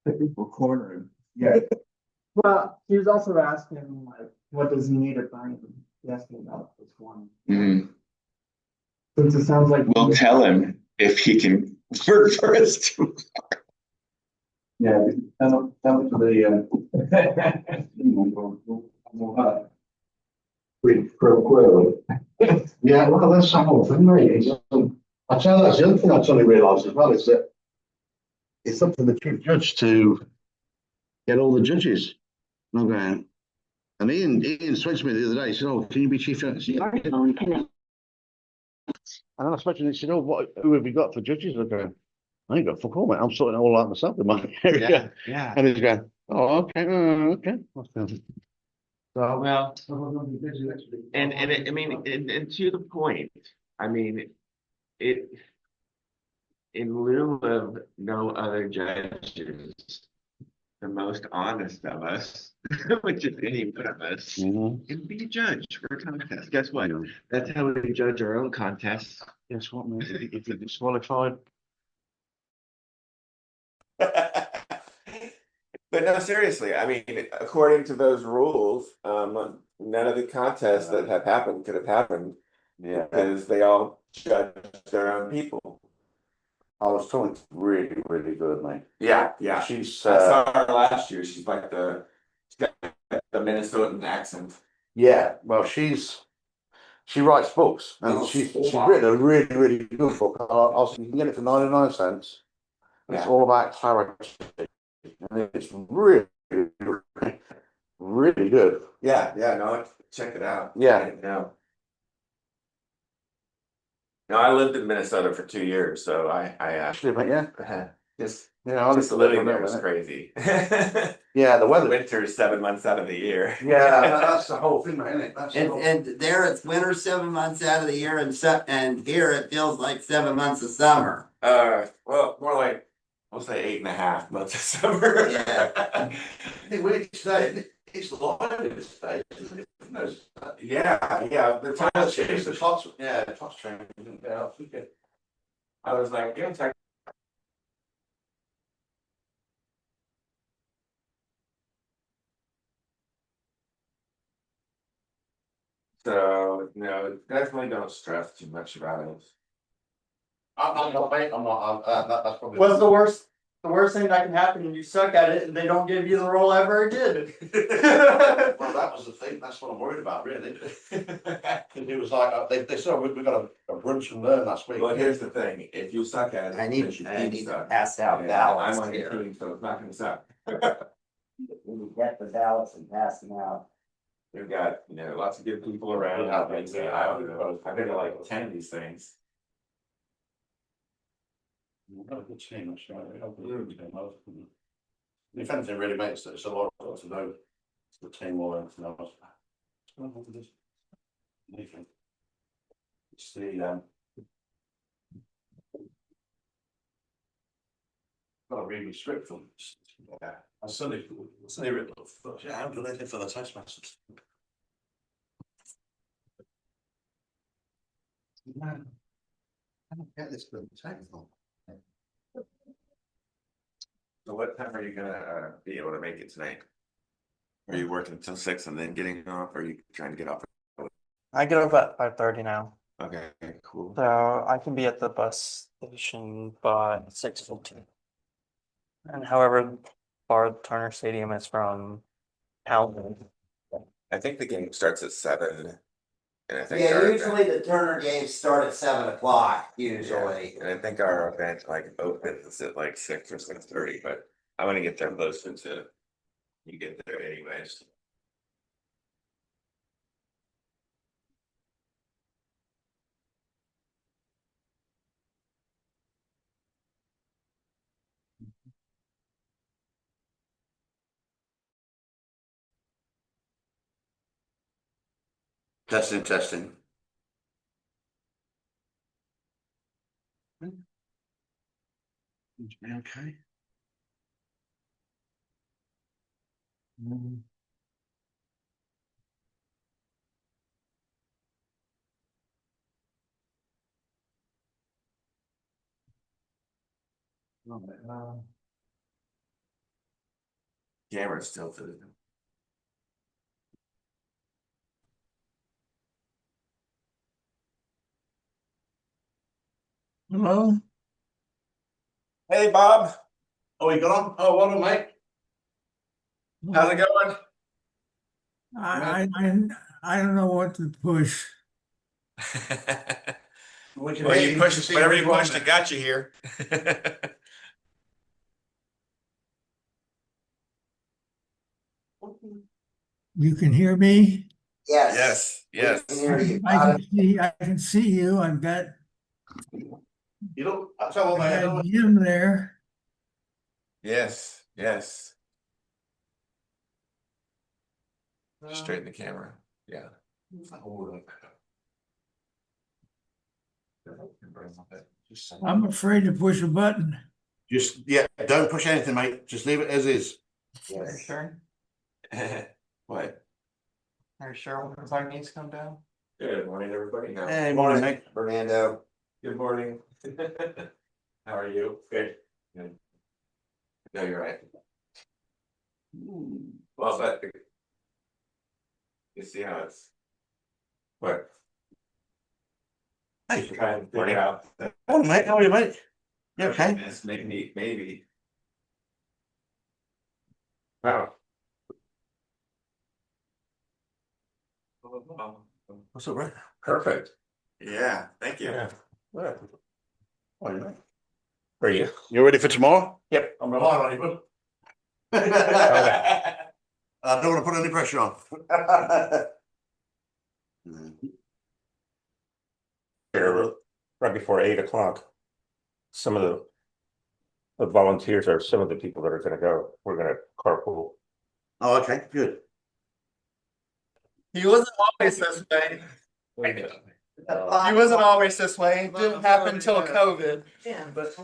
We'll corner him. Yeah. Well, he was also asking, like, what does he need to find? He asked me about this one. Mhm. Since it sounds like. We'll tell him if he can work for us too. Yeah, tell him to the, with pro quo. Yeah, well, that's the whole thing, mate. I tell you, that's the other thing I suddenly realised as well is that it's up to the chief judge to get all the judges. And I'm going, and Ian spoke to me the other day. He said, "Oh, can you be chief judge?" I said, "Yeah." And I spoke to him. He said, "Oh, who have you got for judges?" I'm going, "I ain't got fuck all, mate. I'm sorting it all out myself in my area." Yeah. And he's going, "Oh, okay, okay." So, well, and I mean, and to the point, I mean, it, in lieu of no other judges, the most honest of us, which is any one of us, can be a judge for a contest. Guess what? That's how we judge our own contests. Guess what, man? If you're disqualified. But no, seriously, I mean, according to those rules, none of the contests that have happened could have happened. Yeah. Because they all judge their own people. I was told it's really, really good, mate. Yeah. She's I saw her last year. She's got the Minnesotan accent. yeah, well, she writes books, and she's written a really, really good book. You can get it for 99¢. It's all about clarity, and it's really, really good. Yeah, no, check it out. Yeah. No, I lived in Minnesota for 2 years, so I Actually, but yeah, just I just living there was crazy. Yeah, the weather. Winter 7 months out of the year. Yeah, that's the whole thing, isn't it? That's And there it's winter 7 months out of the year, and here it feels like 7 months of summer. Well, more like we'll say 8.5 months of summer. Yeah. We stay. It's live in this stage, isn't it? Yeah. The time change. The clocks. Yeah, the clocks change. Yeah, I was like, so no, definitely don't stress too much about it. I'm not, mate. I'm not. That's probably. What's the worst? The worst thing that can happen is you suck at it and they don't give you the role ever again. Well, that was the thing. That's what I'm worried about, really. It was like they said we got a brunch and learn last week. Well, here's the thing: if you suck at it, I need to pass out ballots I'm on your here. team, so it's not going to suck. We get the ballots and pass them out. We've got lots of good people around. I've been to like 10 of these things. We've got a good team, actually. We've got a good team. If anything really makes it, it's a lot to know. It's the team or anything else. It's the got a really strict one. Yeah. I suddenly written up. Yeah, how do they do for the test masters? I don't get this bloody technical. So what time are you gonna be able to make it tonight? Are you working until 6 and then getting off, or are you trying to get off? I get up at 5:30 now, Okay, cool. so I can be at the bus station by 6:15. And however far Turner Stadium is from town. I think the game starts at 7, and I think Yeah, usually the Turner games start at 7 o'clock, usually. and I think our event opens at like 6 or 6:30, but I want to get there closer to you get there anyways. Testing. Okay. Camera's tilted. Hello? Hey, Bob. Oh, you got on? Oh, well, mate. How's it going? I don't know what to push. We can Well, hear you you. pushed, See whatever where you you want pushed, it. it got you here. You can hear me? Yes. Yes, We can yes. hear you. I can see you. I've got, You look, I tell I you, got Jim there. Yes, yes. Straighten the camera. Yeah. I'm afraid to push a button. Just, yeah, don't push anything, mate. Just leave it as is. Are you sure? What? Are you sure when the flag needs to come down? Good morning, everybody. Hey, morning, mate. Fernando. Good morning. How are you? Good. Good. No, you're right. Well, that. You see how it's. What? Hey, Trying to figure out. morning, mate. How are you, mate? You okay? Yes, maybe. Wow. What's up, right? Perfect. Yeah, thank you. Where? Oh, you mate. For you. You ready for tomorrow? Yep. I'm relying on you, bud. Okay. I don't want to put any pressure on. Here, right before 8 o'clock. Some of the volunteers are some of the people that are gonna go. We're gonna carpool. Oh, okay, good. He wasn't always this way. He wasn't always this way. It didn't happen until COVID. Yeah, but.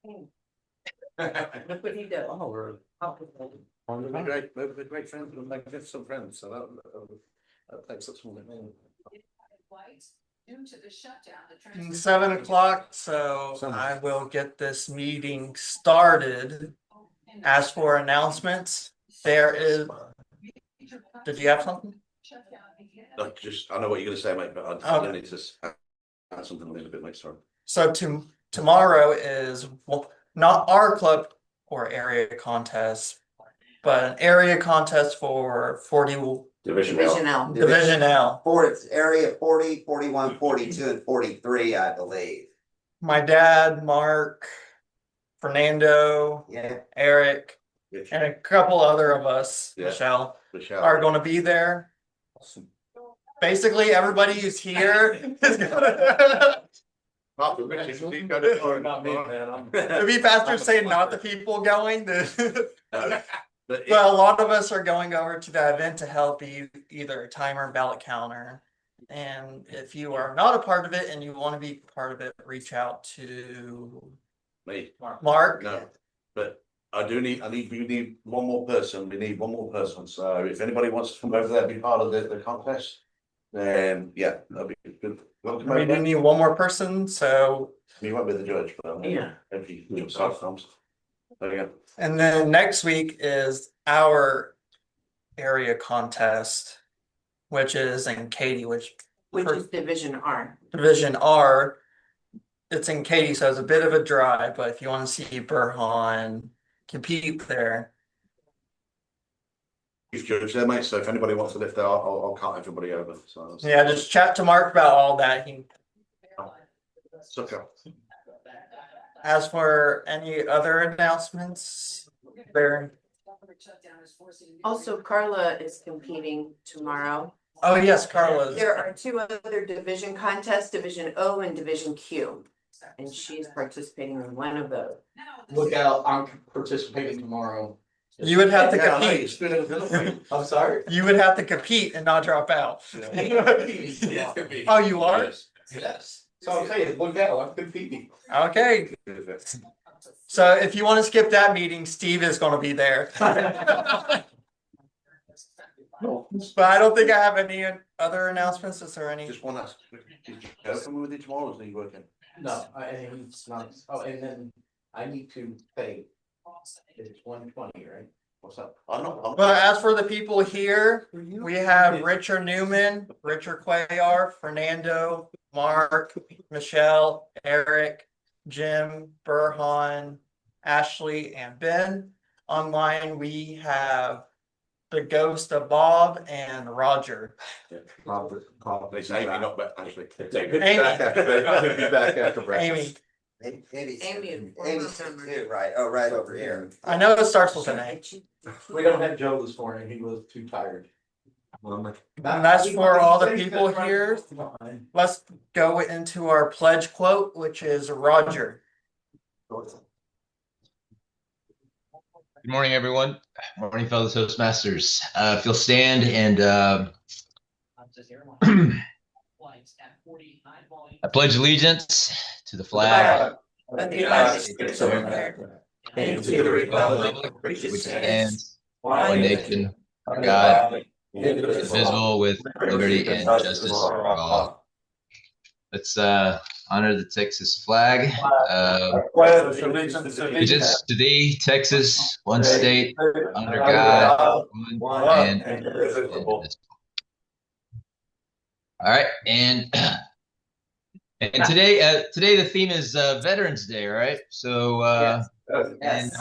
Look what he did. Oh, we're great friends, we're magnificent friends, so that takes up some of it. Due to the shutdown, the 7 o'clock, so I will get this meeting started. As for announcements, there is, did you have something? I know what you're gonna say, mate, but I Okay. need to add something a little bit, mate, sorry. So tomorrow is, well, not our club or area contest, but an area contest for 40 Division Division L. L. Division L. It's area 40, 41, 42, and 43, I believe. My dad, Mark, Fernando, Yeah. Eric, and a couple other of us, Yeah. Michelle, Michelle. are going to be there. Basically, everybody who's here is gonna. Not me, man. It'd be faster saying not the people going. But But a lot of us are going over to that event to help either timer and ballot counter. And if you are not a part of it and you want to be part of it, reach out to me, Mark. no, but we need one more person, we need one more person, so if anybody wants to come over there and be part of the contest, then, yeah, that'd be good. We do need one more person, so. You won't be the judge, but. Yeah. If you start from. There you go. And then next week is our area contest, which is in Katy, which is Division R. Division R. It's in Katy, so it's a bit of a drive, but if you want to see Burhan compete there. You've judged there, mate, so if anybody wants to lift there, I'll cut everybody over, so. Yeah, just chat to Mark about all that. Sucker. As for any other announcements, there. Also, Carla is competing tomorrow. Oh, yes, Carla's. There are two other division contests, Division O and Division Q. And she's participating in one of those. Look out, I'm participating tomorrow. You would have to Yeah, I know, compete. it's good as good. I'm sorry? You would have to compete and not drop out. Oh, you are? Yes. So I'm saying, look out, I'm competing. Okay. So if you want to skip that meeting, Steve is going to be there. But I don't think I have any other announcements. Is there any? Just one last, is Joe coming with you tomorrow, or is he working? No, it's not, oh, and then I need to pay It's 120, right? What's up? But as for the people here, we have Richard Newman, Richard Cuellar, Fernando, Mark, Michelle, Eric, Jim, Burhan, Ashley, and Ben. Online, we have the ghost of Bob and Roger. It's Amy, not but actually. Amy. Back after Amy. Amy's too, right, oh, right over here. I know it starts with an A. We don't have Joe this morning, he was too tired. And that's for all the people here. Let's go into our pledge quote, which is Roger. Good morning, everyone. Morning, fellow Toastmasters. If you'll stand and I pledge allegiance to the flag of the United States of America and to the republic which stands one nation under God, indivisible, with liberty and justice for all. Let's honor the Texas flag. Allegiance to thee, Texas, one state under God, one and indivisible. All right, and today the theme is Veterans Day, right? So in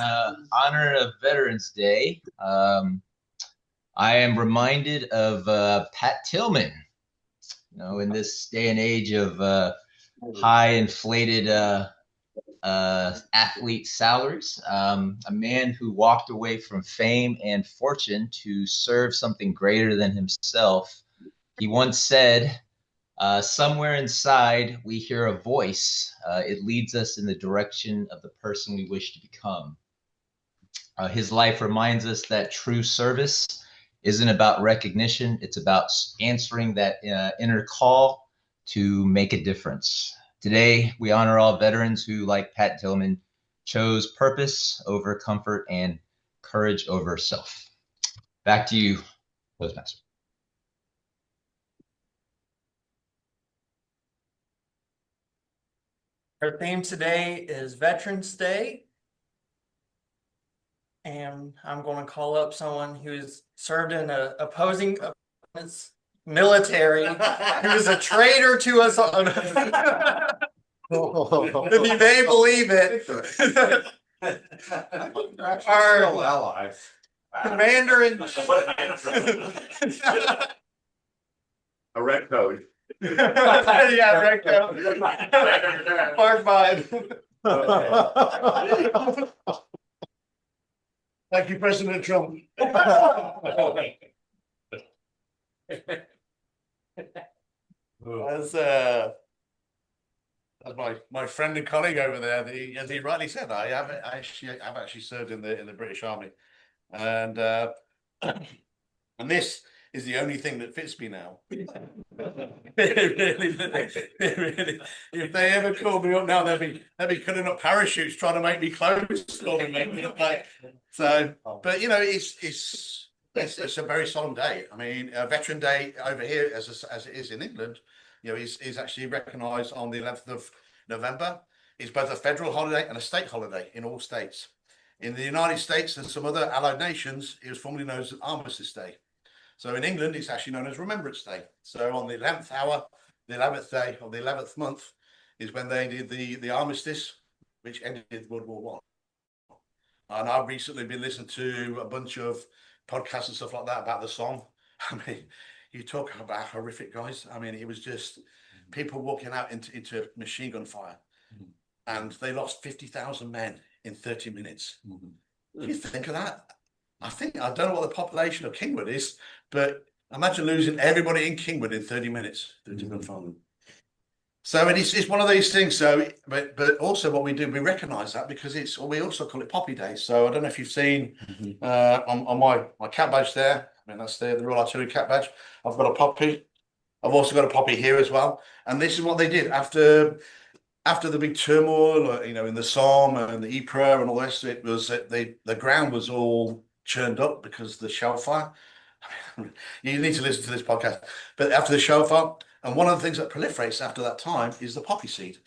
honor of Veterans Day, I am reminded of Pat Tillman. You know, in this day and age of high inflated athlete salaries, a man who walked away from fame and fortune to serve something greater than himself. He once said, somewhere inside we hear a voice. It leads us in the direction of the person we wish to become. His life reminds us that true service isn't about recognition. It's about answering that inner call to make a difference. Today, we honor all veterans who, like Pat Tillman, chose purpose over comfort and courage over self. Back to you, Toastmaster. Our theme today is Veterans Day. And I'm going to call up someone who's served in a opposing military, who's a traitor to us on. If you may believe it. Our allies. commander in A red code. yeah, red coat. Mark 5. Thank you, President Trump. As my friend and colleague over there, as he rightly said, I have actually served in the British Army, and this is the only thing that fits me now. Really, if they ever call me up now, they'll be cutting up parachutes trying to make me clothes for me, make me look like. So, but you know, it's a very solemn day. I mean, Veteran Day over here, as it is in England, you know, is actually recognised on the 11th of November. It's both a federal holiday and a state holiday in all states. In the United States and some other allied nations, it was formerly known as Armistice Day. So in England, it's actually known as Remembrance Day. So on the 11th hour, the 11th day of the 11th month is when they did the armistice, which ended World War I. And I've recently been listening to a bunch of podcasts and stuff like that about the Somme. I mean, you talk about horrific, guys. I mean, it was just people walking out into machine gun fire. And they lost 50,000 men in 30 minutes. Can you think of that? I don't know what the population of Kingwood is, but imagine losing everybody in Kingwood in 30 minutes. So it's one of these things. So, but also what we do, we recognise that because we also call it Poppy Day. So I don't know if you've seen on my cat badge there. I mean, that's the Royal Artillery cat badge. I've got a poppy. I've also got a poppy here as well. And this is what they did after the big turmoil, you know, in the Somme and the Ypres and all the rest of it. Was that the ground was all churned up because of the shell fire. You need to listen to this podcast. But after the shell fire, and one of the things that proliferates after that time is the poppy seed.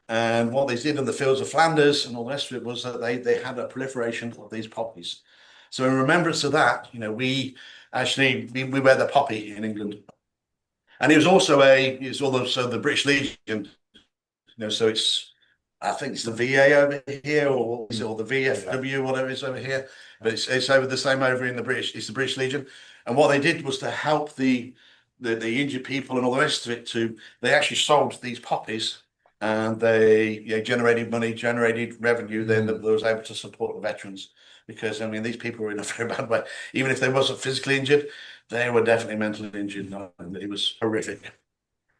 And what they did in the fields of Flanders and all the rest of it was that they had a proliferation of these poppies. So in remembrance of that, you know, we wear the poppy in England. And he was also the British Legion, you know, so I think it's the VA over here, or the VFW, whatever it is over here. But it's over the same over in the British. It's the British Legion, and what they did was to help the injured people and all the rest of it. They actually sold these poppies, and they generated money, generated revenue. Then that was able to support the veterans, because I mean these people were in a very bad way. Even if they wasn't physically injured, they were definitely mentally injured. And it was horrific.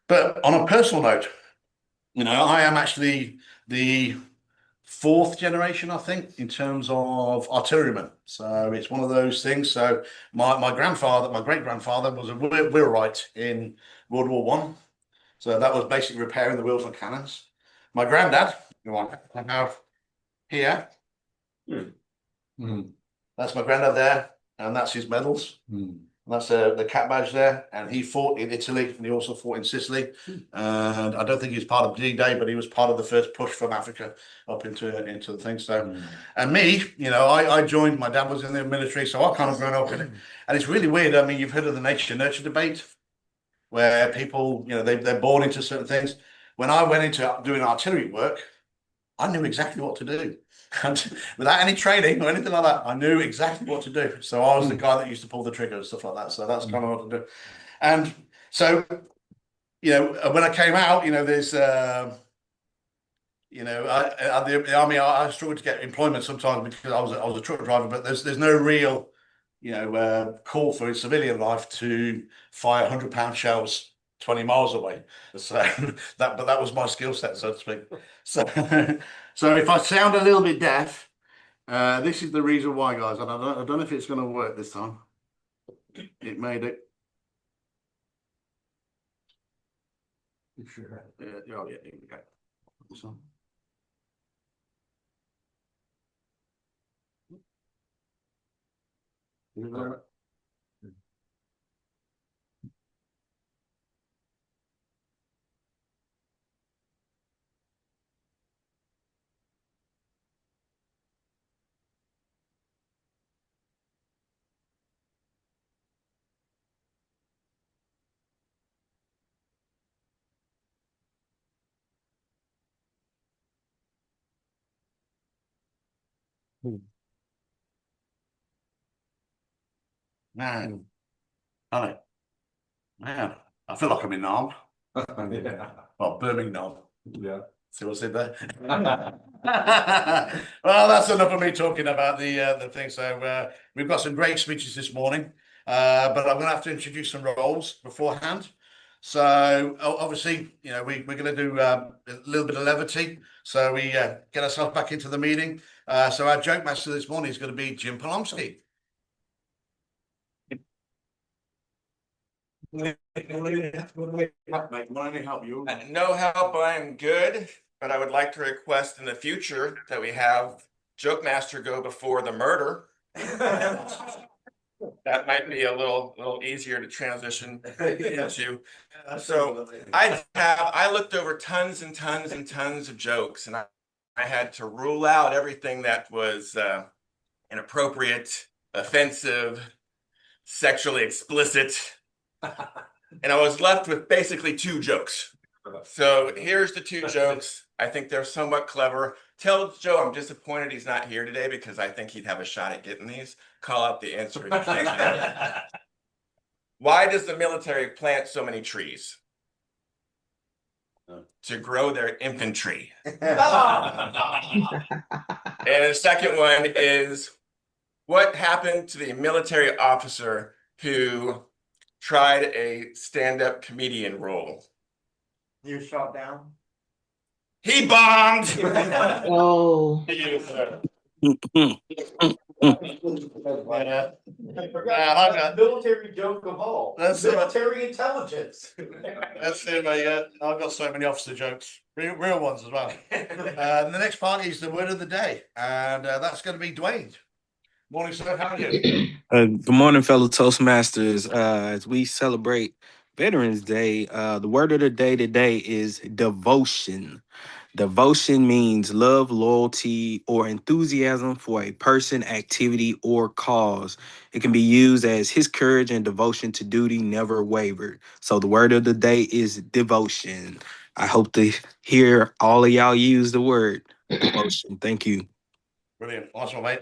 But on a personal note, you know, I am actually the fourth generation, I think, in terms of artilleryman. So it's one of those things. So my grandfather, my great grandfather, was a wheelwright in World War One. So that was basically repairing the wheels on cannons. My granddad, who I have here, that's my granddad there, and that's his medals. That's the cat badge there, and he fought in Italy, and he also fought in Sicily. And I don't think he was part of D-Day, but he was part of the first push from Africa up into the thing. So, and me, you know, I joined. My dad was in the military, so I kind of grown up in it. And it's really weird. I mean, you've heard of the nature nurture debate, where people, you know, they're born into certain things. When I went into doing artillery work, I knew exactly what to do. And without any training or anything like that, I knew exactly what to do. So I was the guy that used to pull the trigger and stuff like that. So that's kind of what to do. And so, you know, when I came out, you know, there's, you know, at the army, I struggled to get employment sometimes because I was a truck driver. But there's no real, you know, call for in civilian life to fire 100-pound shells 20 miles away. So that was my skill set, so to speak. So, so if I sound a little bit deaf, this is the reason why, guys. And I don't know if it's going to work this time. It made it. Sure. Yeah, here we go. This one. Man, honey, man, I feel like I'm in Nam. Well, Birmingham. Yeah. See what I said there? Well, that's enough of me talking about the thing. So we've got some great speeches this morning, but I'm going to have to introduce some roles beforehand. So obviously, you know, we're going to do a little bit of levity. So we get ourselves back into the meeting. So our joke master this morning is going to be Jim Polomsky. Mate, want any help you? No help, I'm good, but I would like to request in the future that we have Joke Master go before the murder. That might be a little easier to transition into. So I looked over tons and tons and tons of jokes, and I had to rule out everything that was inappropriate, offensive, sexually explicit. And I was left with basically 2 jokes. So here's the 2 jokes. I think they're somewhat clever. Tell Joe I'm disappointed he's not here today because I think he'd have a shot at getting these. Call out the answer. Why does the military plant so many trees? To grow their infantry. And the second one is, what happened to the military officer who tried a stand-up comedian role? You shot down? He bombed! Oh. Military joke of all. That's military intelligence. That's it, mate. Yeah, I've got so many officer jokes, real ones as well. The next part is the word of the day, and that's going to be Dwayne. Morning, sir. How are you? Good morning, fellow Toastmasters. As we celebrate Veterans Day, the word of the day today is devotion. Devotion means love, loyalty, or enthusiasm for a person, activity, or cause. It can be used as his courage and devotion to duty never wavered. So the word of the day is devotion. I hope to hear all of y'all use the word devotion. Thank you. Brilliant. Awesome, mate.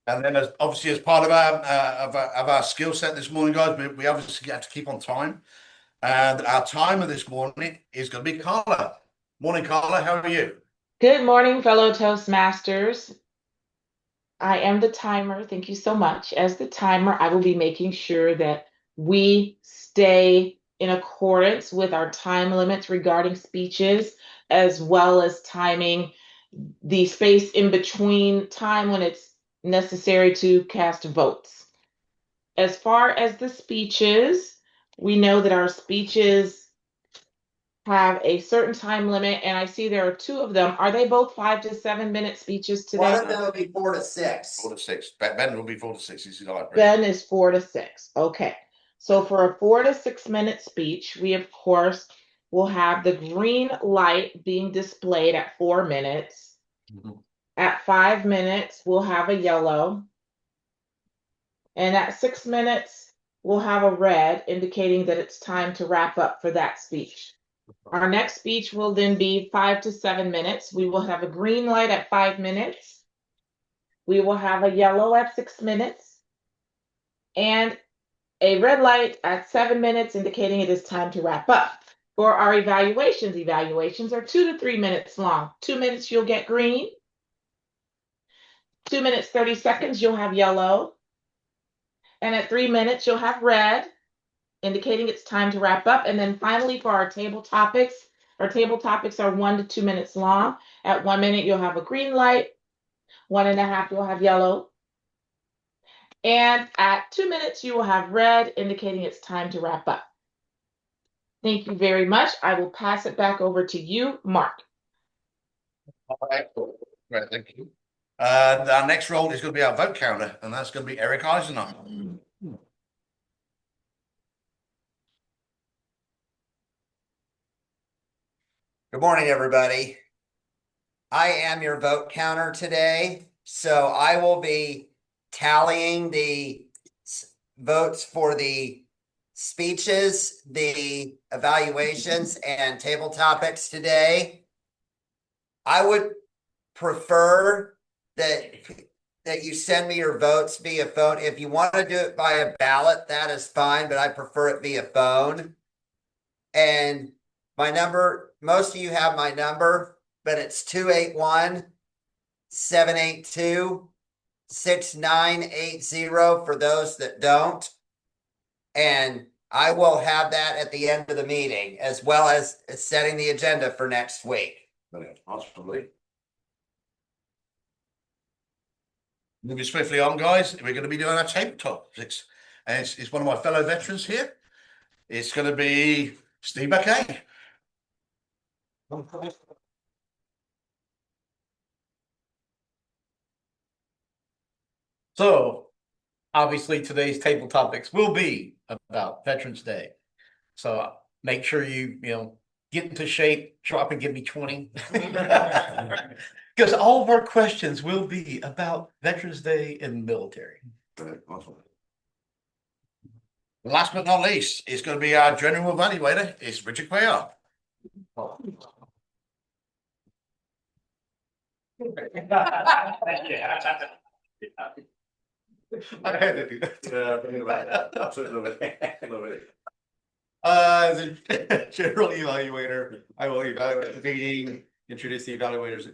And then, obviously, as part of our skill set this morning, guys, we obviously have to keep on time. And our timer this morning is going to be Carla. Morning, Carla. How are you? Good morning, fellow Toastmasters. I am the timer. Thank you so much. As the timer, I will be making sure that we stay in accordance with our time limits regarding speeches, as well as timing the space in between time when it's necessary to cast votes. As far as the speeches, we know that our speeches have a certain time limit, and I see there are two of them. Are they both 5 to 7 minute speeches today? One of them will be 4 to 6. 4 to 6. Ben will be 4 to 6. This is all right. Ben is 4 to 6. Okay. So for a 4 to 6 minute speech, we of course will have the green light being displayed at 4 minutes. Mhm. At 5 minutes, we'll have a yellow. And at 6 minutes, we'll have a red, indicating that it's time to wrap up for that speech. Our next speech will then be 5 to 7 minutes. We will have a green light at 5 minutes. We will have a yellow at 6 minutes. And a red light at 7 minutes, indicating it is time to wrap up. For our evaluations are 2 to 3 minutes long. 2 minutes, you'll get green. 2 minutes, 30 seconds, you'll have yellow. And at 3 minutes, you'll have red, indicating it's time to wrap up. And then finally, for our table topics are 1 to 2 minutes long. At 1 minute, you'll have a green light. 1.5, you'll have yellow. And at 2 minutes, you will have red, indicating it's time to wrap up. Thank you very much. I will pass it back over to you, Mark. All right. Great, thank you. Our next role is going to be our vote counter, and that's going to be Eric Eisenhower. Good morning, everybody. I am your vote counter today, so I will be tallying the votes for the speeches, the evaluations, and table topics today. I would prefer that you send me your votes via phone. If you want to do it by a ballot, that is fine, but I prefer it via phone. And my number, most of you have my number, but it's 281-782-6980 for those that don't. And I will have that at the end of the meeting, as well as setting the agenda for next week. Awesome. Moving swiftly on, guys, we're going to be doing our tabletop. And it's one of my fellow veterans here. It's going to be Steve McKay. So, obviously, today's table topics will be about Veterans Day. So make sure you get into shape, drop and give me 20. Because all of our questions will be about Veterans Day and military. Awesome. Last but not least, it's going to be our general evaluator. It's Richard Quayle. I had to do that. Absolutely. As a general evaluator, I will evaluate the meeting, introduce the evaluators,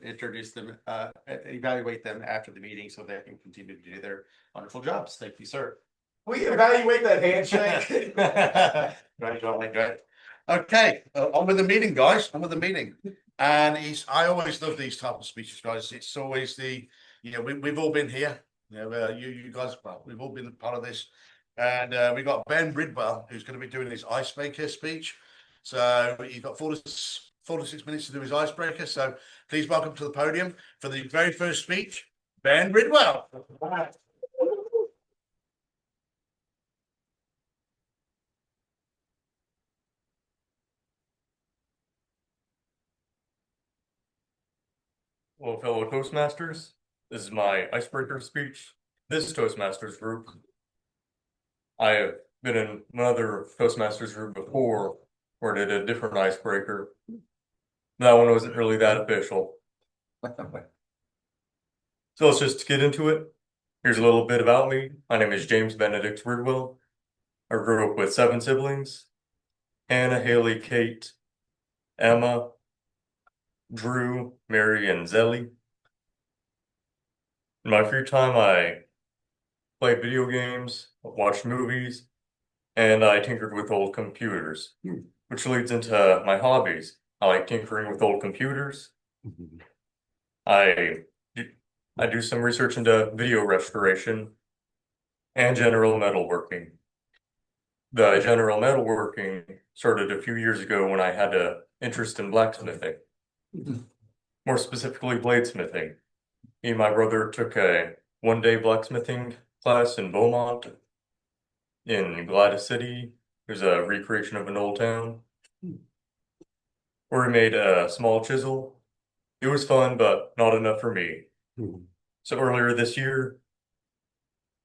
evaluate them after the meeting so they can continue to do their wonderful jobs. Thank you, sir. We evaluate that handshake. Right. Okay, on with the meeting, guys. On with the meeting. And I always love these type of speeches, guys. It's always we've all been here. You guys, well, we've all been a part of this. And we've got Ben Bridwell, who's going to be doing his icebreaker speech. So he's got 4 to 6 minutes to do his icebreaker. So please welcome to the podium for the very first speech, Ben Bridwell. Well, fellow Toastmasters, this is my icebreaker speech. This Toastmasters group, I have been in another Toastmasters group before where I did a different icebreaker. That one wasn't really that official. So let's just get into it. Here's a little bit about me. My name is James Benedict Ridwell. I grew up with 7 siblings: Hannah, Haley, Kate, Emma, Drew, Mary, and Zelly. In my free time, I played video games, watched movies, and I tinkered with old computers, which leads into my hobbies. I like tinkering with old computers. I I do some research into video restoration and general metalworking. The general metalworking started a few years ago when I had an interest in blacksmithing, more specifically bladesmithing. Me and my brother took a one-day blacksmithing class in Beaumont, in Gladys City. There's a recreation of an old town, where we made a small chisel. It was fun, but not enough for me. So earlier this year,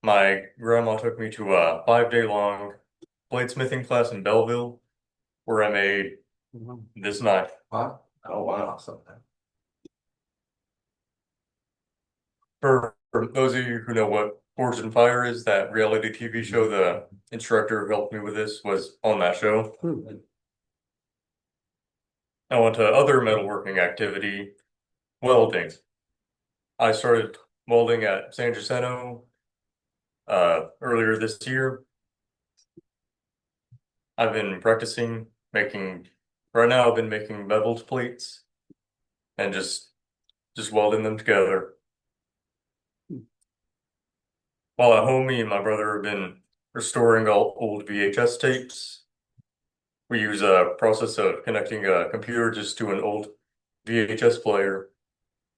my grandma took me to a 5-day long bladesmithing class in Belleville, where I made this knife. Wow. Oh, wow. Something. For those of you who know what Forged in Fire is, that reality TV show, the instructor who helped me with this was on that show. I went to other metalworking activity, welding. I started welding at San Jacinto earlier this year. I've been practicing making, right now I've been making beveled plates and just welding them together. While at home, me and my brother have been restoring all old VHS tapes. We use a process of connecting a computer just to an old VHS player,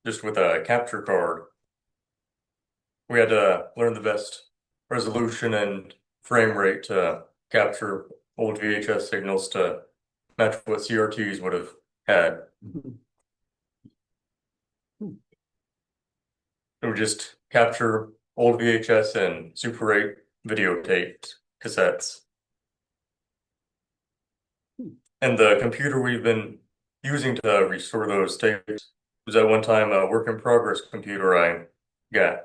just with a capture card. We had to learn the best resolution and frame rate to capture old VHS signals to match what CRTs would have had. We just capture old VHS and Super 8 videotaped cassettes. And the computer we've been using to restore those tapes was at one time a work in progress computer I got.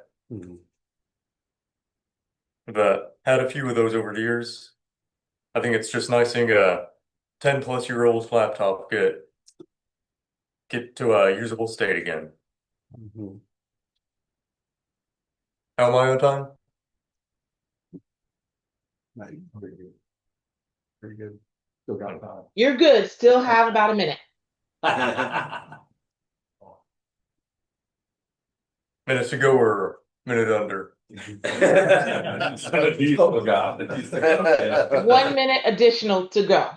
But had a few of those over the years. I think it's just nice seeing a 10-plus-year-old laptop get to a usable state again. How am I on time? Pretty good. Pretty good. Still got time. You're good. Still have about a minute. Minutes to go or minute under? 1 minute additional to go.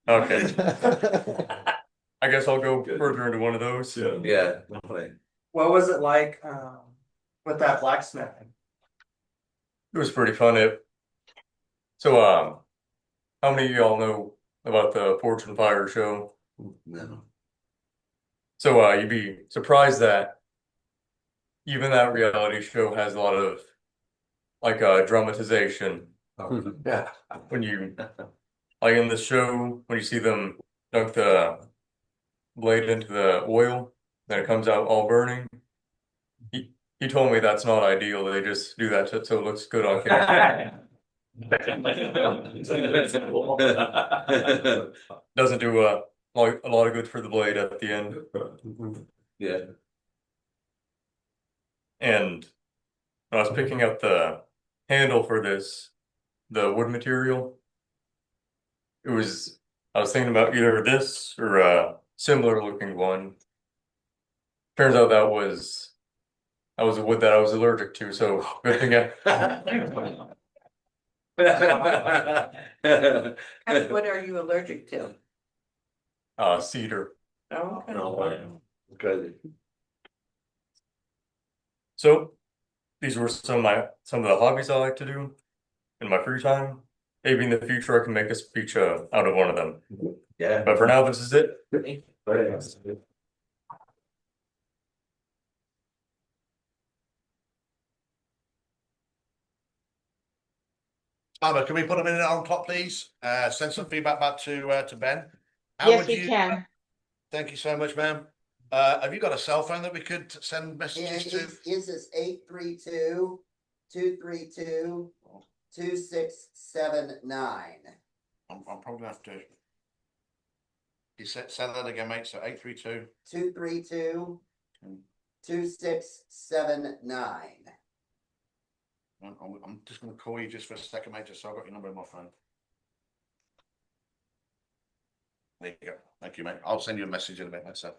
Okay. I guess I'll go further into one of those. Yeah. What was it like, with that blacksmithing? It was pretty fun. So, how many of y'all know about the Forged in Fire show? No. So, you'd be surprised that even that reality show has a lot of like dramatization. Yeah. When you like in the show, when you see them dunk the blade into the oil, then it comes out all burning. He told me that's not ideal. They just do that so it looks good on camera. Doesn't do a lot of good for the blade at the end. Yeah. And when I was picking up the handle for the wood material, I was thinking about either this or a similar looking one. Turns out that was a wood that I was allergic to, so good thing What are you allergic to? cedar. Oh, okay. No, good. So these were some of the hobbies I like to do in my free time. Maybe in the future I can make a speech out of one of them. Yeah. But for now, this is it. Barbara, can we put a minute on clock, please? Send some feedback back to Ben. How Yes, would we you? can. Thank you so much, ma'am. Have you got a cell phone that we could send messages to? His is 832-232-2679. I'm probably gonna have to. You said that again, mate. So 832. 232-2679. I'm just gonna call you just for a second, mate, just so I've got your number in my phone. There you go. Thank you, mate. I'll send you a message in a bit, mate. So.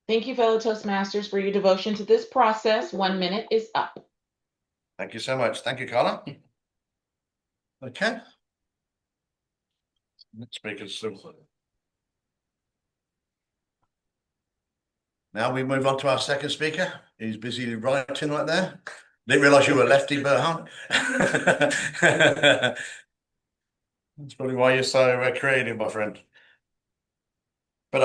Thank you, fellow Toastmasters, for your devotion to this process. 1 minute is up. Thank you so much. Thank you, Carla. Okay. Speakers. Now we move on to our second speaker. He's busy writing right there. Didn't realise you were lefty, Burhan. That's probably why you're so creative, my friend. But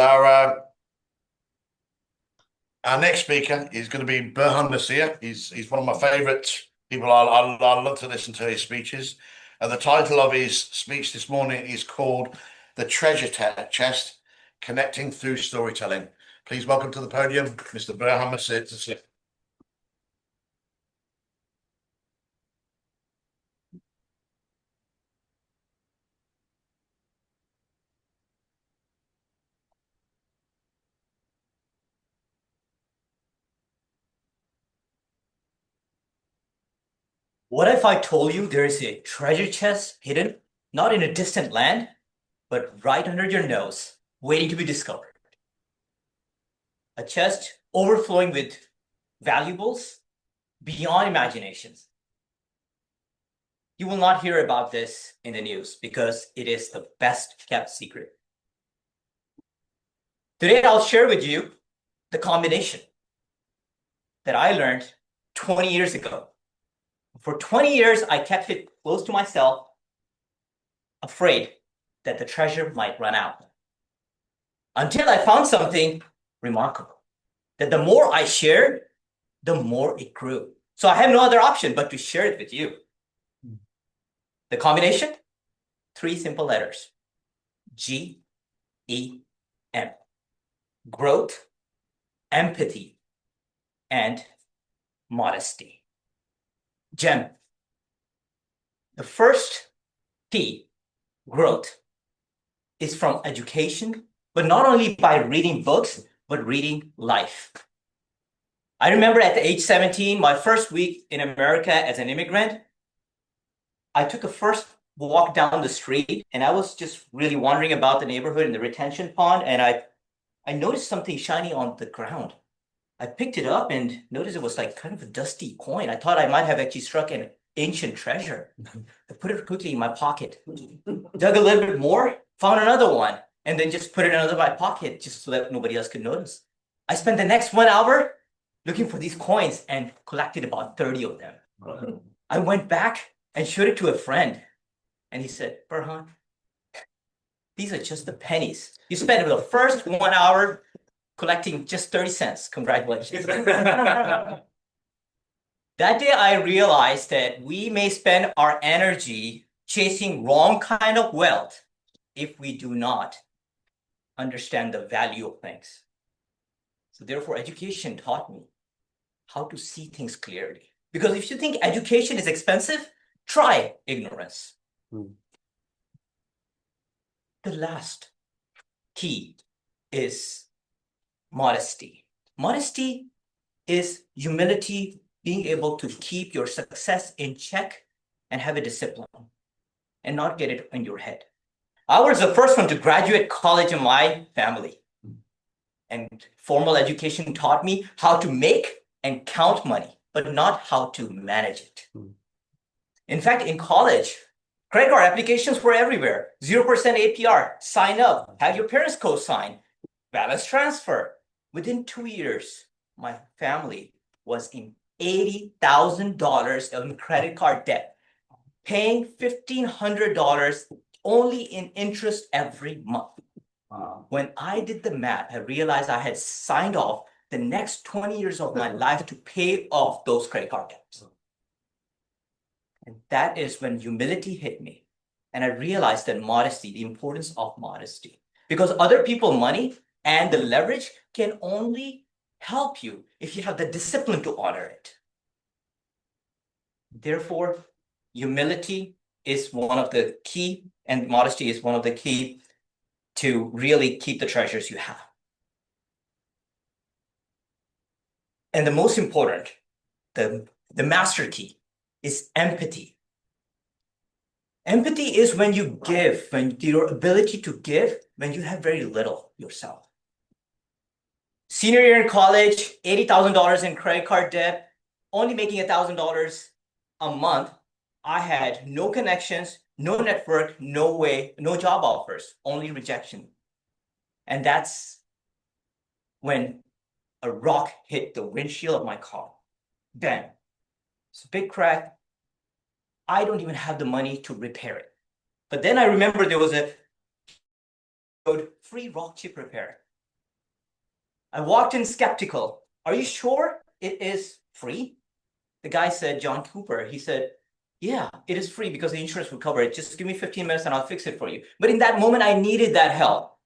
our next speaker is going to be Burhan Nasir. He's one of my favourite people. I love to listen to his speeches. The title of his speech this morning is called "The Treasure Chest: Connecting Through Storytelling." Please welcome to the podium, Mr. Burhan Nasir. What if I told you there is a treasure chest hidden, not in a distant land, but right under your nose, waiting to be discovered? A chest overflowing with valuables beyond imaginations. You will not hear about this in the news because it is the best kept secret. Today, I'll share with you the combination that I learned 20 years ago. For 20 years, I kept it close to myself, afraid that the treasure might run out. Until I found something remarkable, that the more I shared, the more it grew. So I have no other option but to share it with you. The combination? 3 simple letters. G-E-M. Growth, empathy, and modesty. Gem. The first T, growth, is from education, but not only by reading books, but reading life. I remember at the age 17, my first week in America as an immigrant, I took a first walk down the street and I was just really wandering about the neighborhood in the retention pond, and I noticed something shiny on the ground. I picked it up and noticed it was like kind of a dusty coin. I thought I might have actually struck an ancient treasure. I put it quickly in my pocket, dug a little bit more, found another one, and then just put it in another my pocket just so that nobody else could notice. I spent the next 1 hour looking for these coins and collected about 30 of them. I went back and showed it to a friend, and he said, "Burhan, these are just the pennies. You spent the first 1 hour collecting just 30 cents. Congratulations." That day, I realized that we may spend our energy chasing wrong kind of wealth if we do not understand the value of things. So therefore, education taught me how to see things clearly. Because if you think education is expensive, try ignorance. The last key is modesty. Modesty is humility, being able to keep your success in check and have a discipline and not get it in your head. I was the first one to graduate college in my family. and formal education taught me how to make and count money, but not how to manage it. In fact, in college, credit card applications were everywhere. 0% APR, sign up, have your parents co-sign, balance transfer. Within 2 years, my family was in $80,000 in credit card debt, paying $1,500 only in interest every month. When I did the math, I realized I had signed off the next 20 years of my life to pay off those credit card debts. And that is when humility hit me. And I realized that modesty, the importance of modesty, because other people money and the leverage can only help you if you have the discipline to honor it. Therefore, humility is one of the key, and modesty is one of the key to really keep the treasures you have. And the most important, the master key is empathy. Empathy is when you give, when your ability to give, when you have very little yourself. Senior year in college, $80,000 in credit card debt, only making $1,000 a month. I had no connections, no network, no way, no job offers, only rejection. And that's when a rock hit the windshield of my car. Bam. It's a big crack. I don't even have the money to repair it. But then I remember there was a free rock chip repair. I walked in skeptical. Are you sure it is free? The guy said, John Cooper, he said, yeah, it is free because the insurance will cover it. Just give me 15 minutes and I'll fix it for you. But in that moment, I needed that help.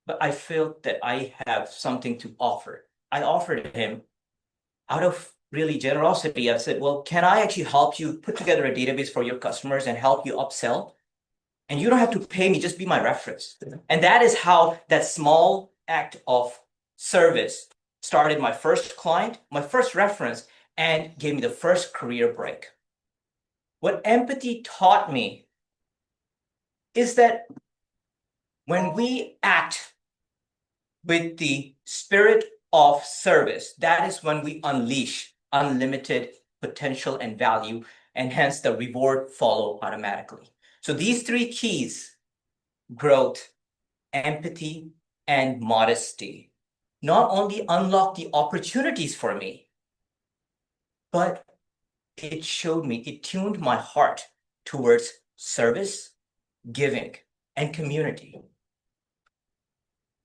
But I felt that I have something to offer. I offered him out of really generosity. I said, well, can I actually help you put together a database for your customers and help you upsell? And you don't have to pay me, just be my reference. And that is how that small act of service started my first client, my first reference, and gave me the first career break. What empathy taught me is that when we act with the spirit of service, that is when we unleash unlimited potential and value, and hence the reward follow automatically. So these three keys, growth, empathy, and modesty, not only unlock the opportunities for me, but it showed me, it tuned my heart towards service, giving, and community.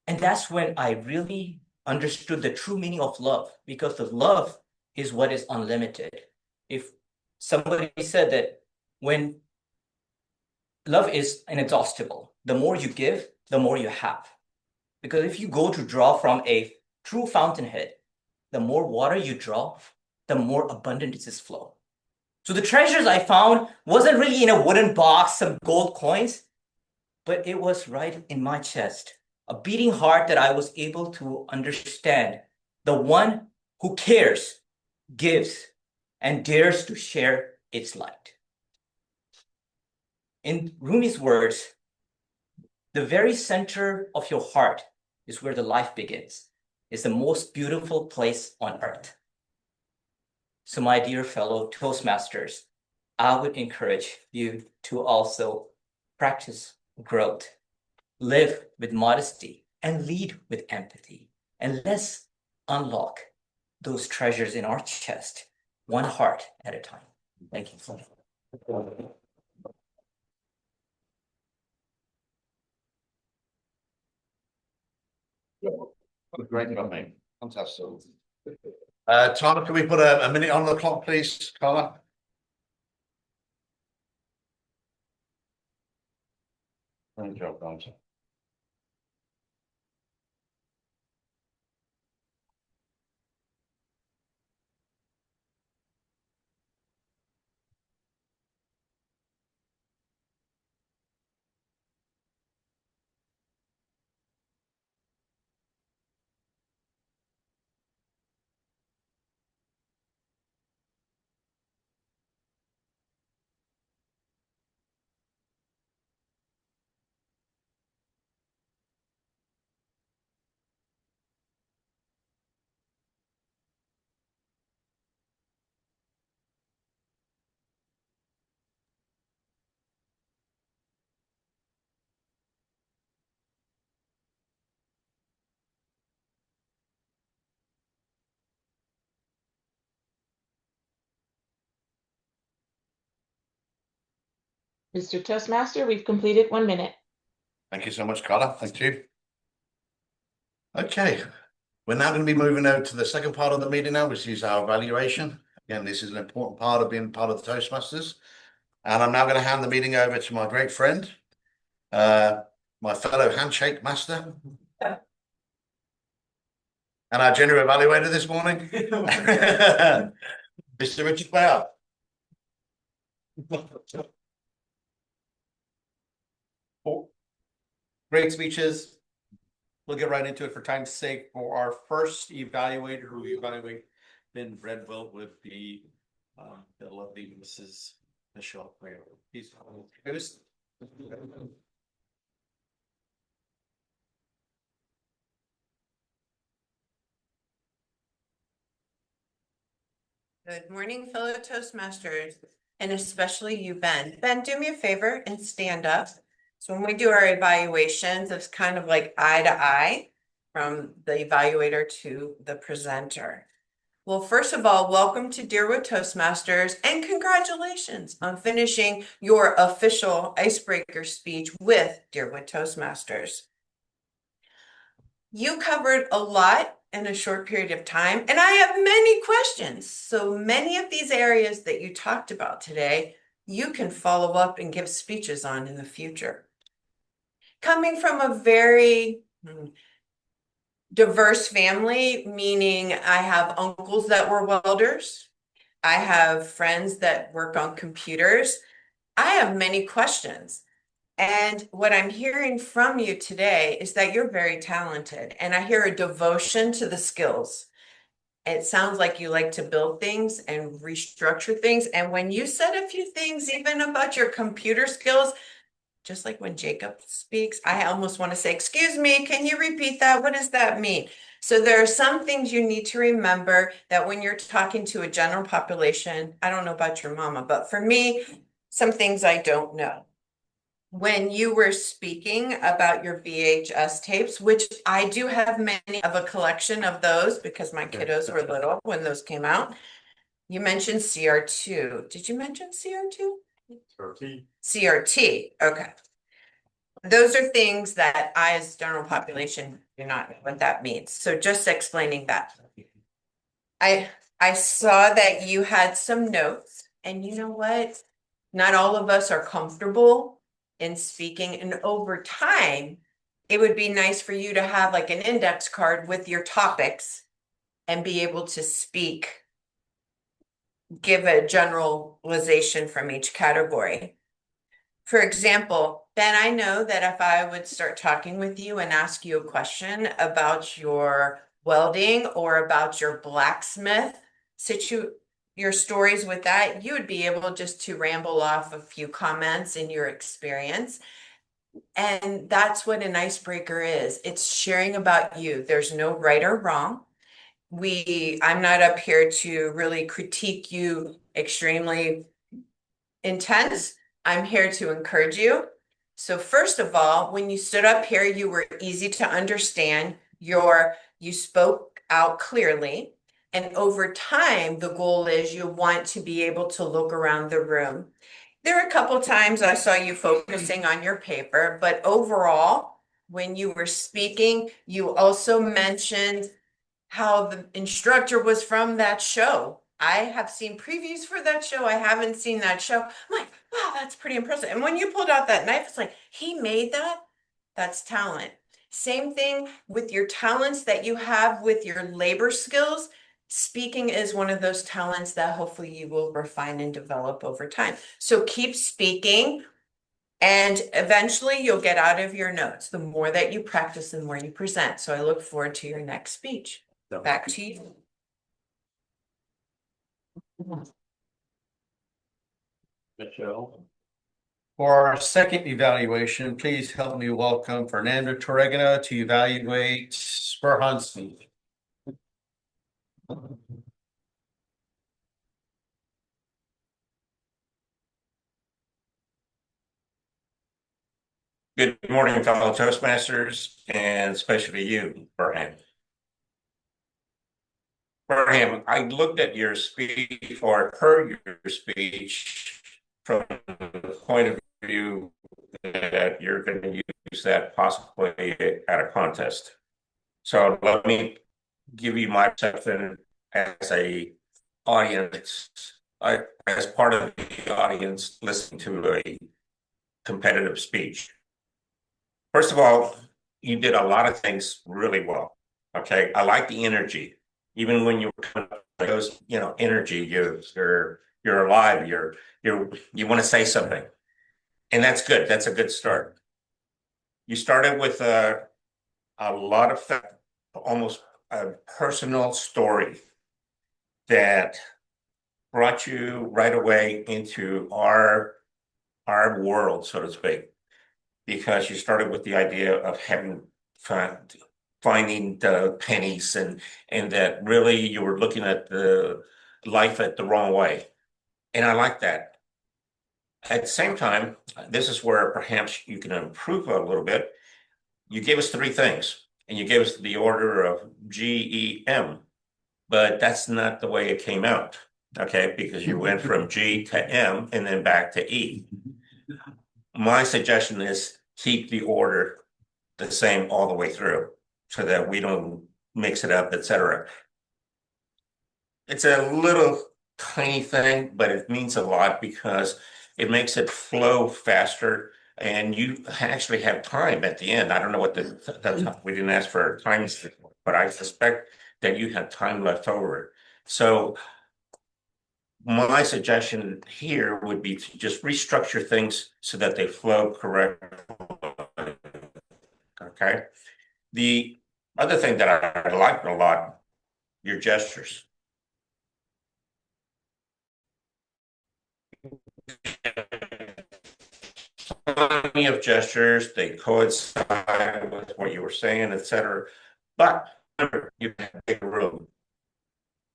And that's when I really understood the true meaning of love, because the love is what is unlimited. If somebody said that when love is inexhaustible, the more you give, the more you have. Because if you go to draw from a true fountainhead, the more water you draw, the more abundant is its flow. So the treasures I found wasn't really in a wooden box, some gold coins, but it was right in my chest, a beating heart that I was able to understand the one who cares, gives, and dares to share its light. In Rumi's words, the very center of your heart is where the life begins. It's the most beautiful place on earth. So my dear fellow Toastmasters, I would encourage you to also practice growth, live with modesty, and lead with empathy. And let's unlock those treasures in our chest, one heart at a time. Thank you. Great job, mate. Fantastic. Tyler, can we put a minute on the clock, please, Carla? Great job, guys. Mr. Toastmaster, we've completed 1 minute. Thank you so much, Carla. Thank you. Okay, we're now going to be moving over to the second part of the meeting now, which is our evaluation. Again, this is an important part of being part of the Toastmasters. And I'm now going to hand the meeting over to my great friend, my fellow handshake master, and our general evaluator this morning, Mr. Richard Bauer. Great speeches. We'll get right into it for time's sake. For our first evaluator who we evaluate Ben Redwell would be the lovely Mrs. Michelle Clare. He's host. Good morning, fellow Toastmasters, and especially you, Ben. Ben, do me a favor and stand up. So when we do our evaluations, it's kind of like eye to eye from the evaluator to the presenter. Well, first of all, welcome to Deerwood Toastmasters and congratulations on finishing your official icebreaker speech with Deerwood Toastmasters. You covered a lot in a short period of time, and I have many questions. So many of these areas that you talked about today, you can follow up and give speeches on in the future. Coming from a very diverse family, meaning I have uncles that were welders, I have friends that work on computers. I have many questions. And what I'm hearing from you today is that you're very talented, and I hear a devotion to the skills. It sounds like you like to build things and restructure things. And when you said a few things, even about your computer skills, just like when Jacob speaks, I almost want to say, excuse me, can you repeat that? What does that mean? So there are some things you need to remember that when you're talking to a general population, I don't know about your mama, but for me, some things I don't know. When you were speaking about your VHS tapes, which I do have many of a collection of those because my kiddos were little when those came out. You mentioned CR2. Did you mention CR2? CRT. CRT. Okay. Those are things that I, as general population, do not know what that means. So just explaining that. I saw that you had some notes, and you know what? Not all of us are comfortable in speaking, and over time, it would be nice for you to have like an index card with your topics and be able to speak, give a generalization from each category. For example, Ben, I know that if I would start talking with you and ask you a question about your welding or about your blacksmith your stories with that, you would be able just to ramble off a few comments in your experience. And that's what an icebreaker is. It's sharing about you. There's no right or wrong. I'm not up here to really critique you extremely intense. I'm here to encourage you. So first of all, when you stood up here, you were easy to understand. You spoke out clearly. And over time, the goal is you want to be able to look around the room. There are a couple times I saw you focusing on your paper, but overall, when you were speaking, you also mentioned how the instructor was from that show. I have seen previews for that show. I haven't seen that show. I'm like, wow, that's pretty impressive. And when you pulled out that knife, it's like, he made that? That's talent. Same thing with your talents that you have with your labor skills. Speaking is one of those talents that hopefully you will refine and develop over time. So keep speaking, and eventually you'll get out of your notes. The more that you practice, the more you present. So I look forward to your next speech. Back to you. Michelle. For our second evaluation, please help me welcome Fernando Torregano to evaluate Spurhan Smith. Good morning, fellow Toastmasters, and especially you, Burham. Burham, I looked at your speech or heard your speech from the point of you that you're going to use that possibly at a contest. So let me give you my perception as a audience, as part of the audience listening to a competitive speech. First of all, you did a lot of things really well. Okay, I like the energy. Even when you were those, energy, you're alive. You want to say something, and that's good. That's a good start. You started with a lot of almost a personal story that brought you right away into our world, so to speak, because you started with the idea of having fun, finding the pennies, and that really you were looking at the life at the wrong way, and I like that. At the same time, this is where perhaps you can improve a little bit. You gave us three things, and you gave us the order of GEM, but that's not the way it came out. Okay, because you went from G to M and then back to E. My suggestion is keep the order the same all the way through so that we don't mix it up, etc. It's a little tiny thing, but it means a lot because it makes it flow faster and you actually have time at the end. I don't know what we didn't ask for time, but I suspect that you have time left over. So my suggestion here would be to just restructure things so that they flow correctly. Okay. The other thing that I like a lot, your gestures. Plenty of gestures, they coincide with what you were saying, etc. But remember, you have a big room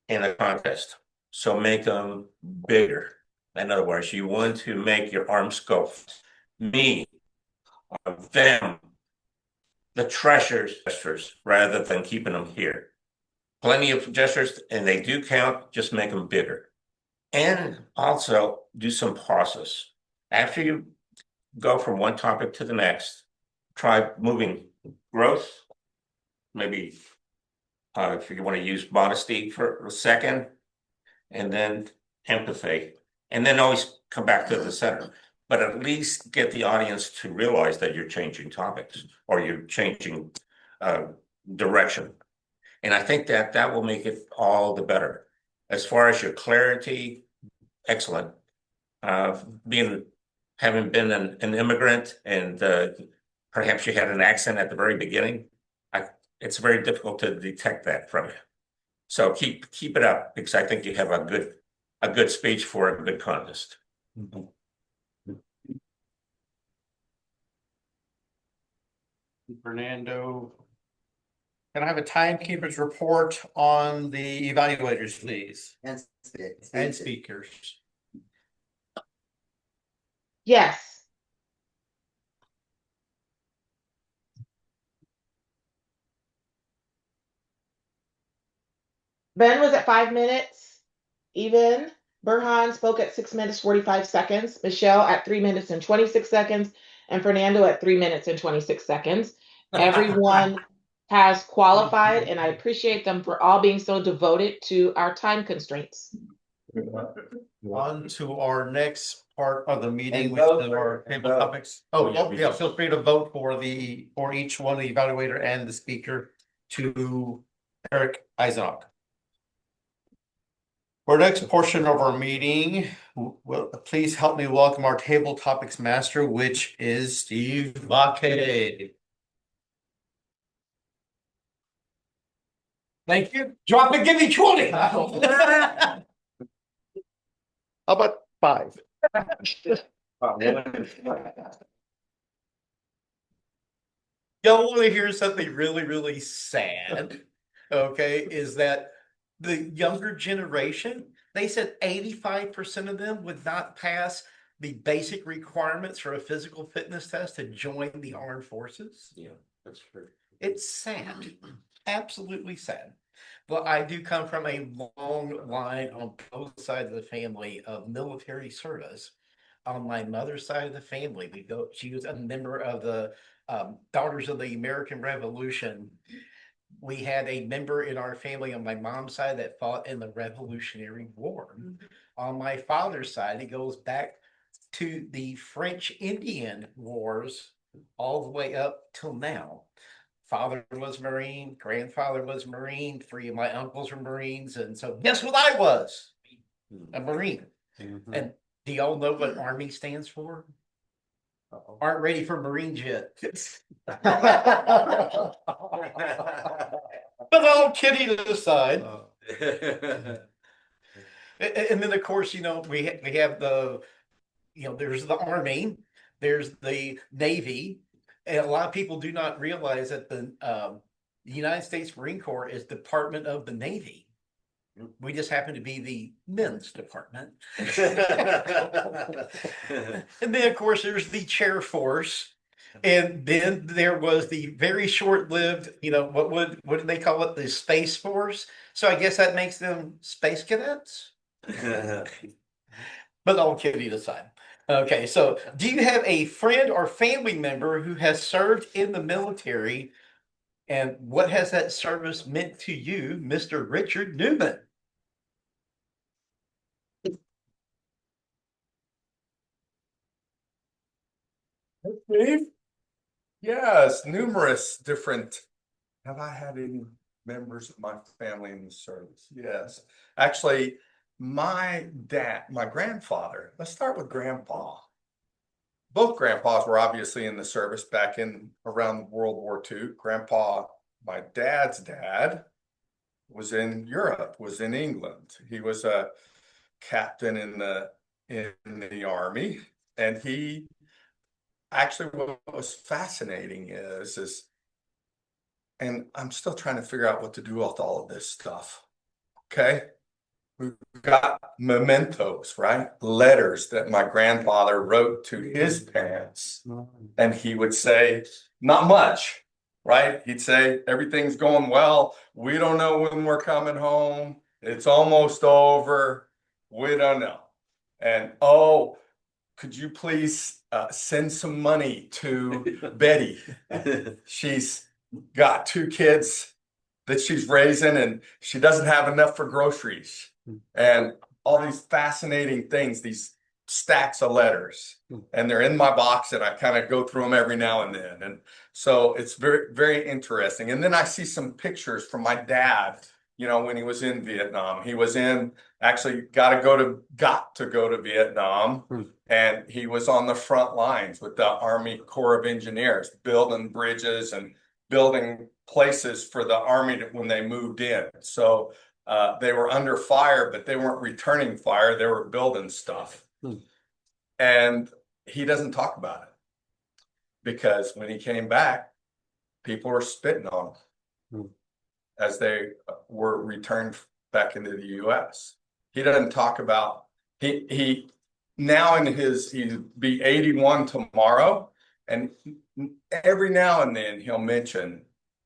in a contest, so make them bigger. In other words, you want to make your arms go me, them, the gestures, rather than keeping them here. Plenty of gestures, and they do count, just make them bigger. And also do some pauses. After you go from one topic to the next, try moving growth, maybe if you want to use modesty for a second, and then empathy, and then always come back to the center. But at least get the audience to realize that you're changing topics or you're changing direction. And I think that that will make it all the better. As far as your clarity, excellent. Having been an immigrant and perhaps you had an accent at the very beginning, it's very difficult to detect that from you. So keep it up because I think you have a good speech for a good contest. Fernando. Can I have a timekeeper's report on the evaluators, please? And speakers. Yes. Ben was at 5 minutes, even. Burhan spoke at 6 minutes, 45 seconds. Michelle at 3 minutes and 26 seconds. And Fernando at 3 minutes and 26 seconds. Everyone has qualified, and I appreciate them for all being so devoted to our time constraints. On to our next part of the meeting, which is our table topics. Yeah, feel free to vote for each one, the evaluator and the speaker, to Eric Eisenach. For our next portion of our meeting, please help me welcome our table topics master, which is Steve Bakke. Thank you. Drop it, give me 20. How about 5? Y'all want to hear something really, really sad? Okay, is that the younger generation, they said 85% of them would not pass the basic requirements for a physical fitness test to join the armed forces. Yeah, that's true. It's sad, absolutely sad. But I do come from a long line on both sides of the family of military service. on my mother's side of the family. She was a member of the Daughters of the American Revolution. We had a member in our family on my mom's side that fought in the Revolutionary War. On my father's side, it goes back to the French Indian Wars all the way up till now. Father was Marine, grandfather was Marine, three of my uncles were Marines, and so guess what I was? A Marine. And do y'all know what Army stands for? Aren't ready for Marines yet. But all kidding aside. And then of course, we have the, there's the Army, there's the Navy, and a lot of people do not realize that the United States Marine Corps is Department of the Navy. We just happen to be the men's department. And then of course there's the chair force. And then there was the very short-lived, what did they call it? The Space Force. So I guess that makes them space cadets. But all kidding aside. Okay, so do you have a friend or family member who has served in the military? And what has that service meant to you, Mr. Richard Newman? Steve? Yes, numerous different. Have I had any members of my family in the service? Yes. Actually, my grandfather, let's start with grandpa. Both grandpas were obviously in the service back in around World War II. Grandpa, my dad's dad, was in Europe, was in England. He was a captain in the army, and he actually, what was fascinating is, and I'm still trying to figure out what to do with all of this stuff. Okay. We've got mementos, right? Letters that my grandfather wrote to his parents. And he would say, not much, right? He'd say, everything's going well. We don't know when we're coming home. It's almost over. We don't know. And, oh, could you please send some money to Betty? She's got 2 kids that she's raising and she doesn't have enough for groceries. And all these fascinating things, these stacks of letters, and they're in my box and I kind of go through them every now and then. And so it's very, very interesting. And then I see some pictures from my dad, when he was in Vietnam. He was actually got to go to Vietnam. And he was on the front lines with the Army Corps of Engineers, building bridges and building places for the Army when they moved in. So they were under fire, but they weren't returning fire. They were building stuff. And he doesn't talk about it because when he came back, people were spitting on him as they were returned back into the U.S. He doesn't talk about, he now he'll be 81 tomorrow. And every now and then he'll mention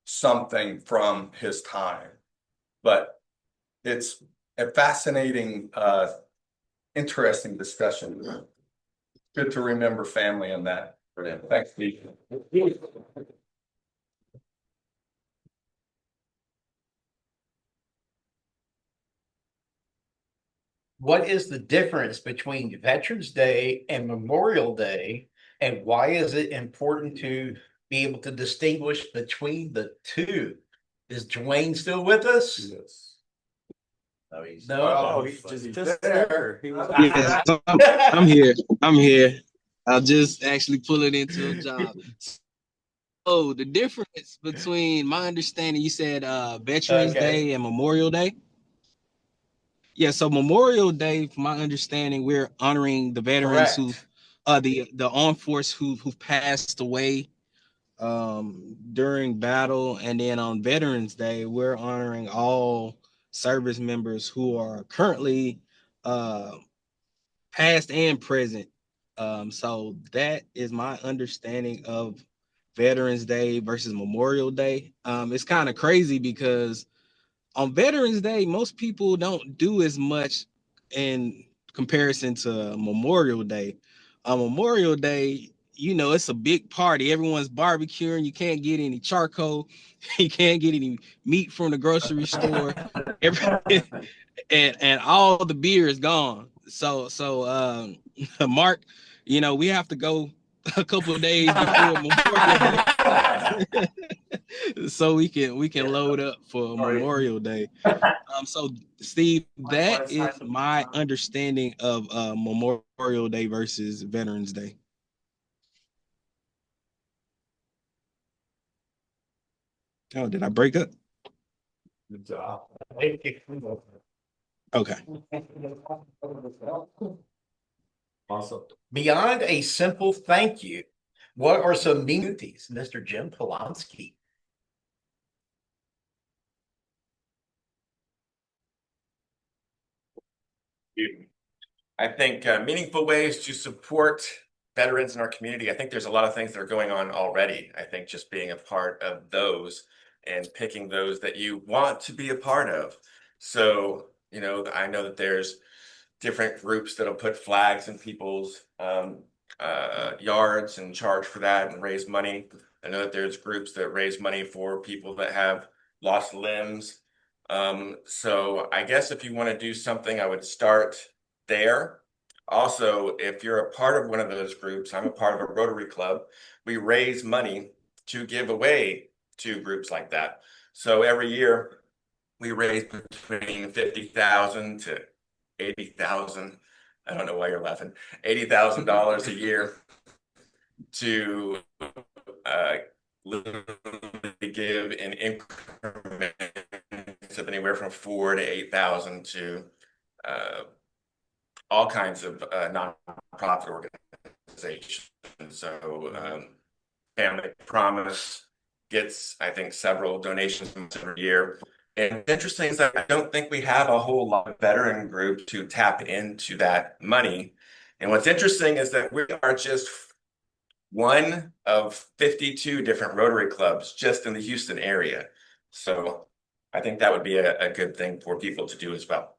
something from his time, but it's a fascinating, interesting discussion. Good to remember family in that. Thanks, Steve. What is the difference between Veterans Day and Memorial Day? And why is it important to be able to distinguish between the two? Is Dwayne still with us? Yes. No, he's just there. He was Yes, I'm here. I'm here. I'll just actually pull it into a job. Oh, the difference between my understanding, you said Veterans Day and Memorial Day. Yeah, so Memorial Day, from my understanding, we're honoring the veterans who, the armed force who passed away during battle, and then on Veterans Day, we're honoring all service members who are currently past and present. So that is my understanding of Veterans Day versus Memorial Day. It's kind of crazy because on Veterans Day, most people don't do as much in comparison to Memorial Day. On Memorial Day, you know, it's a big party. Everyone's barbecuing. You can't get any charcoal. You can't get any meat from the grocery store. Every and all the beer is gone. So Mark, you know, we have to go a couple of days before Memorial Day so we can load up for Memorial Day. So Steve, that is my understanding of Memorial Day versus Veterans Day. Oh, did I break up? Good job. Okay. Awesome. Beyond a simple thank you, what are some meaningful, Mr. Jim Polanski? I think meaningful ways to support veterans in our community. I think there's a lot of things that are going on already. I think just being a part of those and picking those that you want to be a part of. So, you know, I know that there's different groups that'll put flags in people's yards and charge for that and raise money. I know that there's groups that raise money for people that have lost limbs. So I guess if you want to do something, I would start there. Also, if you're a part of one of those groups, I'm a part of a Rotary Club. We raise money to give away to groups like that. So every year we raise between 50,000 to 80,000. I don't know why you're laughing. $80,000 a year to literally give in increments of anywhere from 4 to 8,000 to all kinds of nonprofit organizations. So Family Promise gets, I think, several donations every year. And what's interesting is that I don't think we have a whole lot of veteran groups to tap into that money. And what's interesting is that we are just one of 52 different Rotary clubs just in the Houston area. So I think that would be a good thing for people to do as well.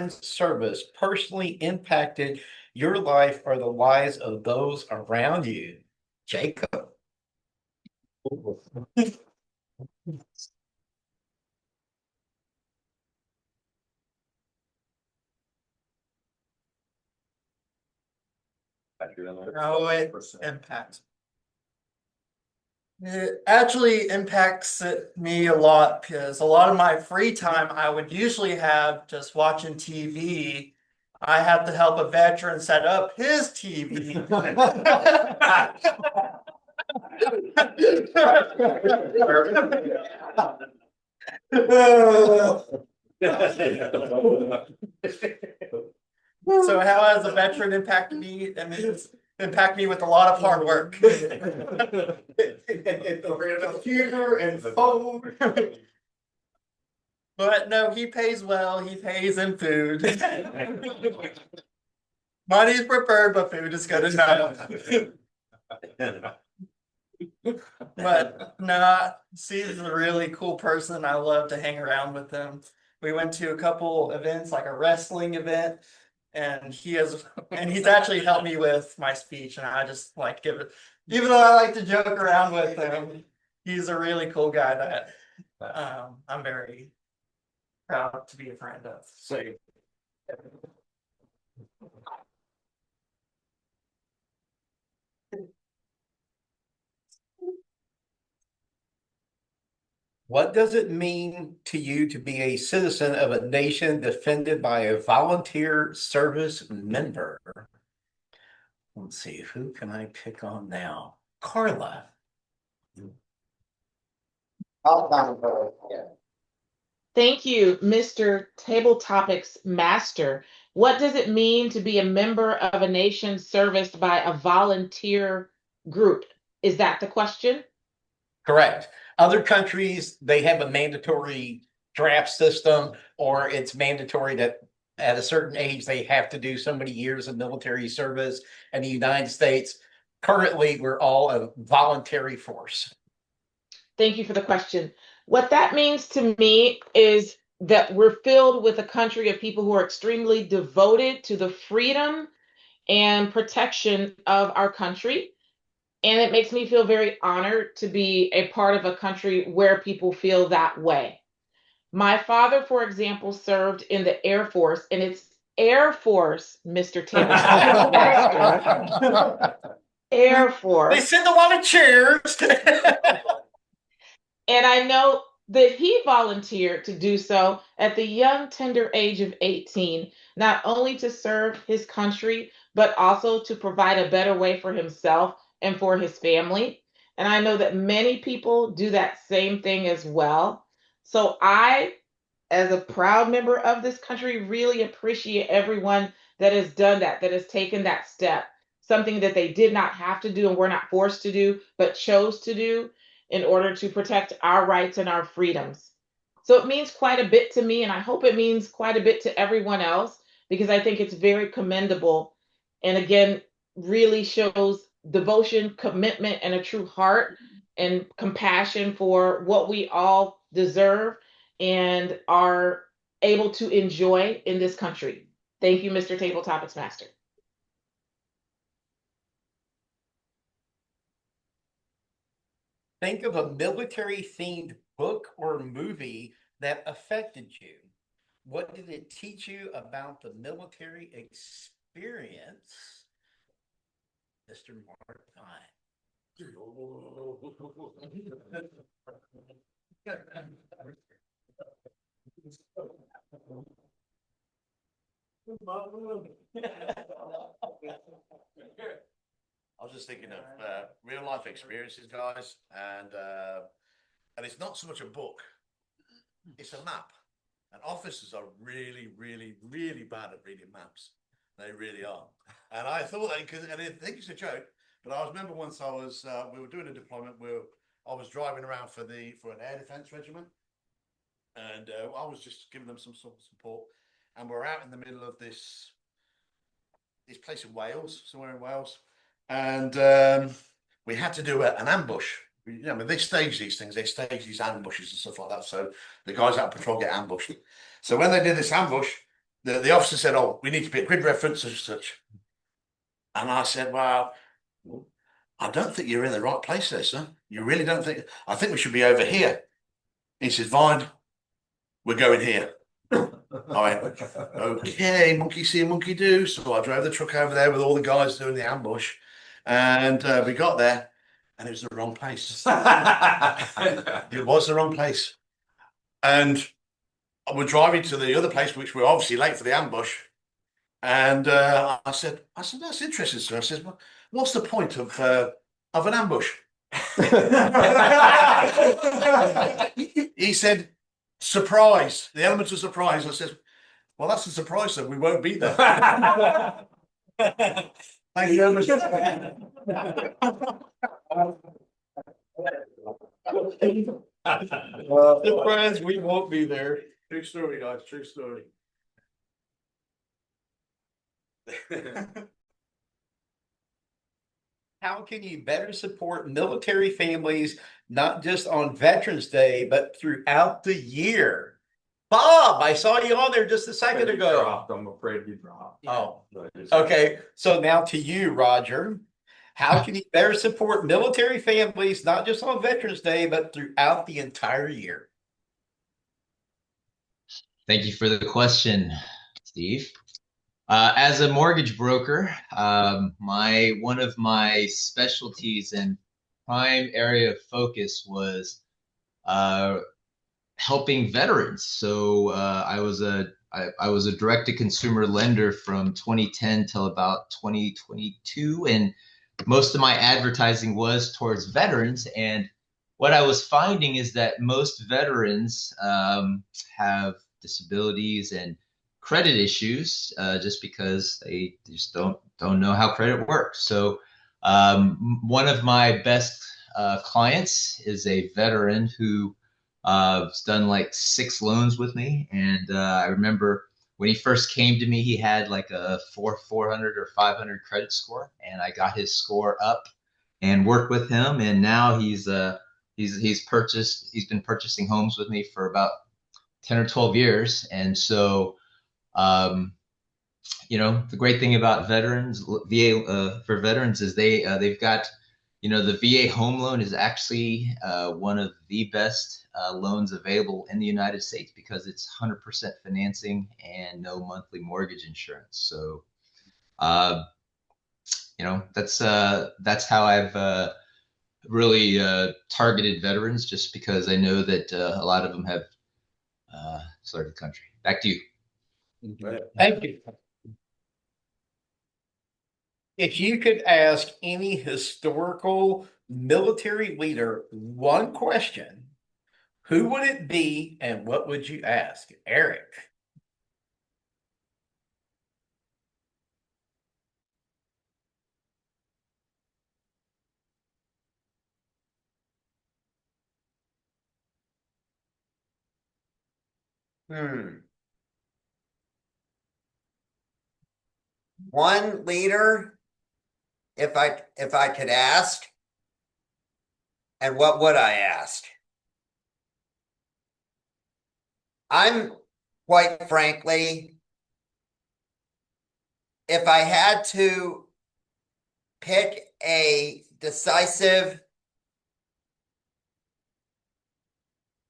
Service personally impacted your life or the lives of those around you? Jacob. How it impacts. It actually impacts me a lot because a lot of my free time I would usually have just watching TV. I have to help a veteran set up his TV. So how has a veteran impacted me? I mean, it's impacted me with a lot of hard work. Computer and phone. But no, he pays well. He pays in food. Money is preferred, but food is good enough. But no, Steve's a really cool person. I love to hang around with him. We went to a couple events, like a wrestling event, and he's actually helped me with my speech, and I just like give it, even though I like to joke around with him, he's a really cool guy that I'm very proud to be a friend of. So What does it mean to you to be a citizen of a nation defended by a volunteer service member? Let's see, who can I pick on now? Carla. Thank you, Mr. Table Topics Master. What does it mean to be a member of a nation serviced by a volunteer group? Is that the question? Correct. Other countries, they have a mandatory draft system, or it's mandatory that at a certain age they have to do so many years of military service. In the United States, currently, we're all a voluntary force. Thank you for the question. What that means to me is that we're filled with a country of people who are extremely devoted to the freedom and protection of our country. And it makes me feel very honored to be a part of a country where people feel that way. My father, for example, served in the Air Force, and it's Air Force, Mr. Tabletop Master. Air They Force. sit a lot of chairs. And I know that he volunteered to do so at the young, tender age of 18, not only to serve his country, but also to provide a better way for himself and for his family. And I know that many people do that same thing as well. So I, as a proud member of this country, really appreciate everyone that has done that, that has taken that step, something that they did not have to do and were not forced to do, but chose to do in order to protect our rights and our freedoms. So it means quite a bit to me, and I hope it means quite a bit to everyone else because I think it's very commendable. And again, really shows devotion, commitment, and a true heart and compassion for what we all deserve and are able to enjoy in this country. Thank you, Mr. Tabletop Master. Think of a military themed book or movie that affected you. What did it teach you about the military experience? Mr. Mark I was just thinking of real life experiences, guys, and it's not so much a book; it's a map. And officers are really, really, really bad at reading maps. They really are. And I thought that because, and I think it's a joke, but I remember once we were doing a deployment where I was driving around for an air defense regiment, and I was just giving them some sort of support, and we're out in the middle of this place in Wales, somewhere in Wales, and we had to do an ambush. I mean, they stage these things, they stage these ambushes and stuff like that. So the guys out patrol get ambushed. So when they did this ambush, the officer said, "Oh, we need to be at grid reference as such." And I said, "Well, I don't think you're in the right place there, sir. You really don't think? I think we should be over here." He said, "Fine, we're going here." I went, "Okay, monkey see, monkey do." So I drove the truck over there with all the guys doing the ambush, and we got there, and it was the wrong place. It was the wrong place, and we're driving to the other place, which we're obviously late for the ambush. And I said, "That's interesting, sir." I said, "What's the point of an ambush?" He said, "Surprise, the element of surprise." I said, "Well, that's a surprise, sir. We won't be there." Thank you very much. Surprise, we won't be there. True story, guys. True story. How can you better support military families, not just on Veterans Day, but throughout the year? Bob, I saw you on there just a second ago. I'm afraid you dropped. Oh, okay. So now to you, Roger. How can you better support military families, not just on Veterans Day, but throughout the entire year? Thank you for the question, Steve. As a mortgage broker, one of my specialties and prime area of focus was helping veterans. So I was a direct to consumer lender from 2010 till about 2022, and most of my advertising was towards veterans. And what I was finding is that most veterans have disabilities and credit issues just because they just don't know how credit works. So one of my best clients is a veteran who has done like 6 loans with me. And I remember when he first came to me, he had like a 400 or 500 credit score, and I got his score up and worked with him. And now he's been purchasing homes with me for about 10 or 12 years. And so, the great thing about veterans, VA for veterans is they've got, the VA home loan is actually one of the best loans available in the United States because it's 100% financing and no monthly mortgage insurance. So, that's how I've really targeted veterans, just because I know that a lot of them have served the country. Back to you. Thank you. If you could ask any historical military leader one question, who would it be and what would you ask? Eric. One leader, if I could ask, and what would I ask? I'm quite frankly, if I had to pick a decisive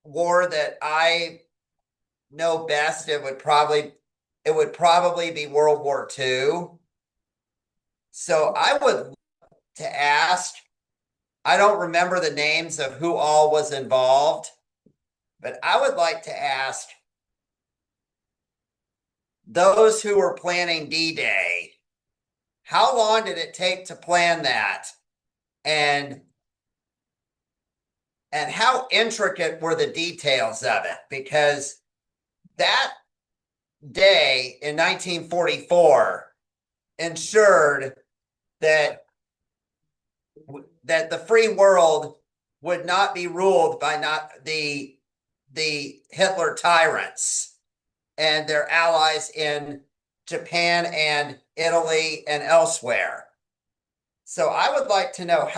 war that I know best, it would probably be World War II. So I would to ask, I don't remember the names of who all was involved, but I would like to ask those who were planning D-Day, how long did it take to plan that? And how intricate were the details of it? Because that day in 1944 ensured that the free world would not be ruled by not the Hitler tyrants and their allies in Japan and Italy and elsewhere. So I would like to know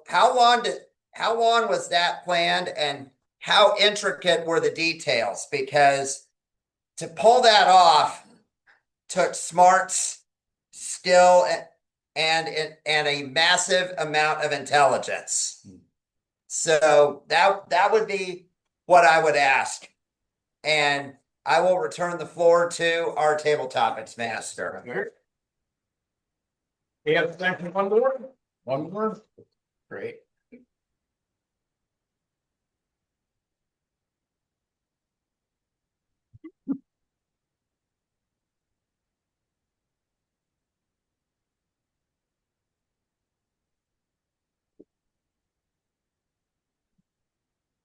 how long was that planned and how intricate were the details, because to pull that off took smarts, skill, and a massive amount of intelligence. So that would be what I would ask. And I will return the floor to our table topics master. We have time for one more? One more? Great.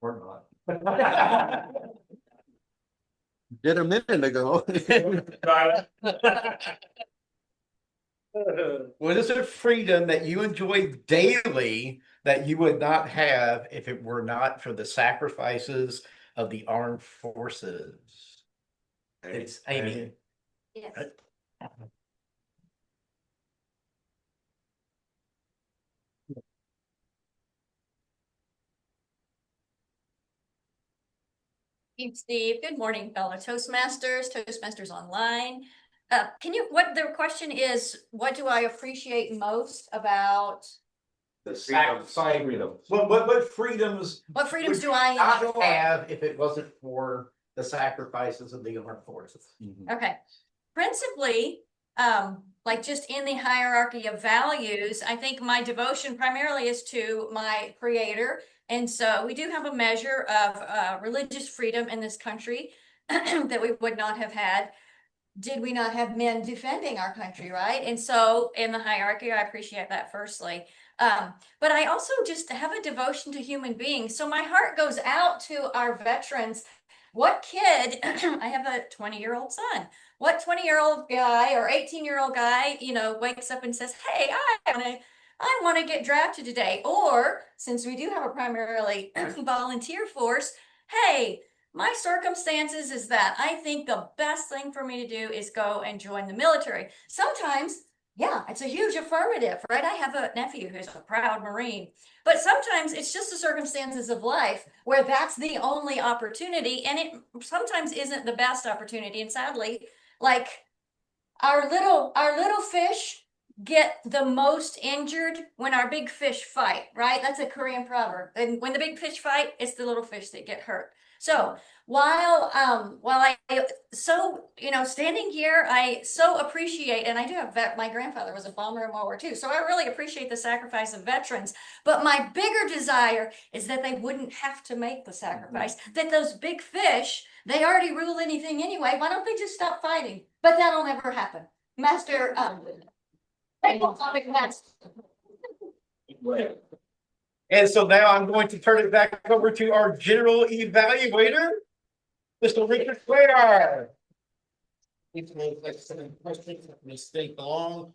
Or not. Did a minute ago. What is a freedom that you enjoy daily that you would not have if it were not for the sacrifices of the armed forces? It's Amy. Yes. Thanks, Steve. Good morning, fellow Toastmasters Online. What the question is, what do I appreciate most about? The sacrifice freedom. What freedoms? What freedoms do I not enjoy? have if it wasn't for the sacrifices of the armed forces? Okay. Principally, like just in the hierarchy of values, I think my devotion primarily is to my creator. And so we do have a measure of religious freedom in this country that we would not have had did we not have men defending our country, right? And so in the hierarchy, I appreciate that firstly. But I also just have a devotion to human beings. So my heart goes out to our veterans. What kid, I have a 20-year-old son. What 20-year-old guy or 18-year-old guy, wakes up and says, hey, I want to get drafted today. Or since we do have a primarily volunteer force, hey, my circumstances is that I think the best thing for me to do is go and join the military. Sometimes Yeah, it's a huge affirmative, right? I have a nephew who's a proud Marine, but sometimes it's just the circumstances of life where that's the only opportunity, and it sometimes isn't the best opportunity. And sadly, like our little fish get the most injured when our big fish fight, right? That's a Korean proverb. And when the big fish fight, it's the little fish that get hurt. So while I so standing here, I so appreciate, and I do have my grandfather was a bomber in World War II, so I really appreciate the sacrifice of veterans. But my bigger desire is that they wouldn't have to make the sacrifice. That those big fish, they already rule anything anyway. Why don't they just stop fighting? But that'll never happen. Master, topic next. And so now I'm going to turn it back over to our general evaluator, Mr. Richard Cuellar. Mistake along.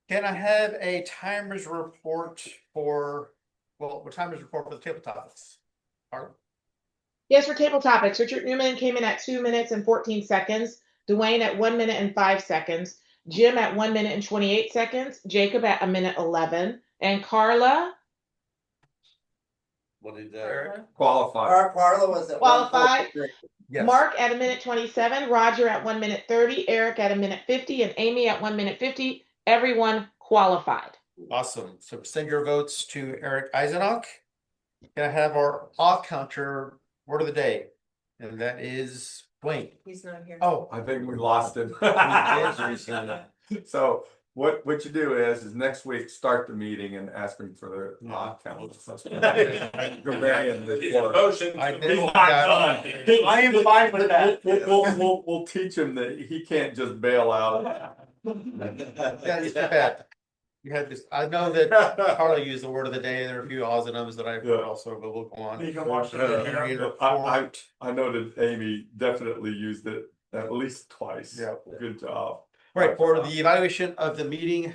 Can I have a timer's report for, a timer's report for the table topics? Yes, for table topics, Richard Newman came in at 2 minutes and 14 seconds, Dwayne at 1 minute and 5 seconds, Jim at 1 minute and 28 seconds, Jacob at 1 minute 11, and Carla What did qualify? Carla was at qualified. 1:43. Yes. Mark at 1 minute 27, Roger at 1 minute 30, Eric at 1 minute 50, and Amy at 1 minute 50. Everyone qualified. Awesome. So send your votes to Eric Eisenach. Can I have our off counter word of the day? And that is Dwayne. He's not here. Oh, I think we lost him. So what you do is next week, start the meeting and ask him for the count. Motion. I did. I am fine with that. We'll teach him that he can't just bail out. Yeah, it's too bad. You had this, I know that Carla used the word of the day, and there are a few odds and ends that I've heard also, but we'll go on. I know that Amy definitely used it at least twice. Yeah. Good job. Right, for the evaluation of the meeting.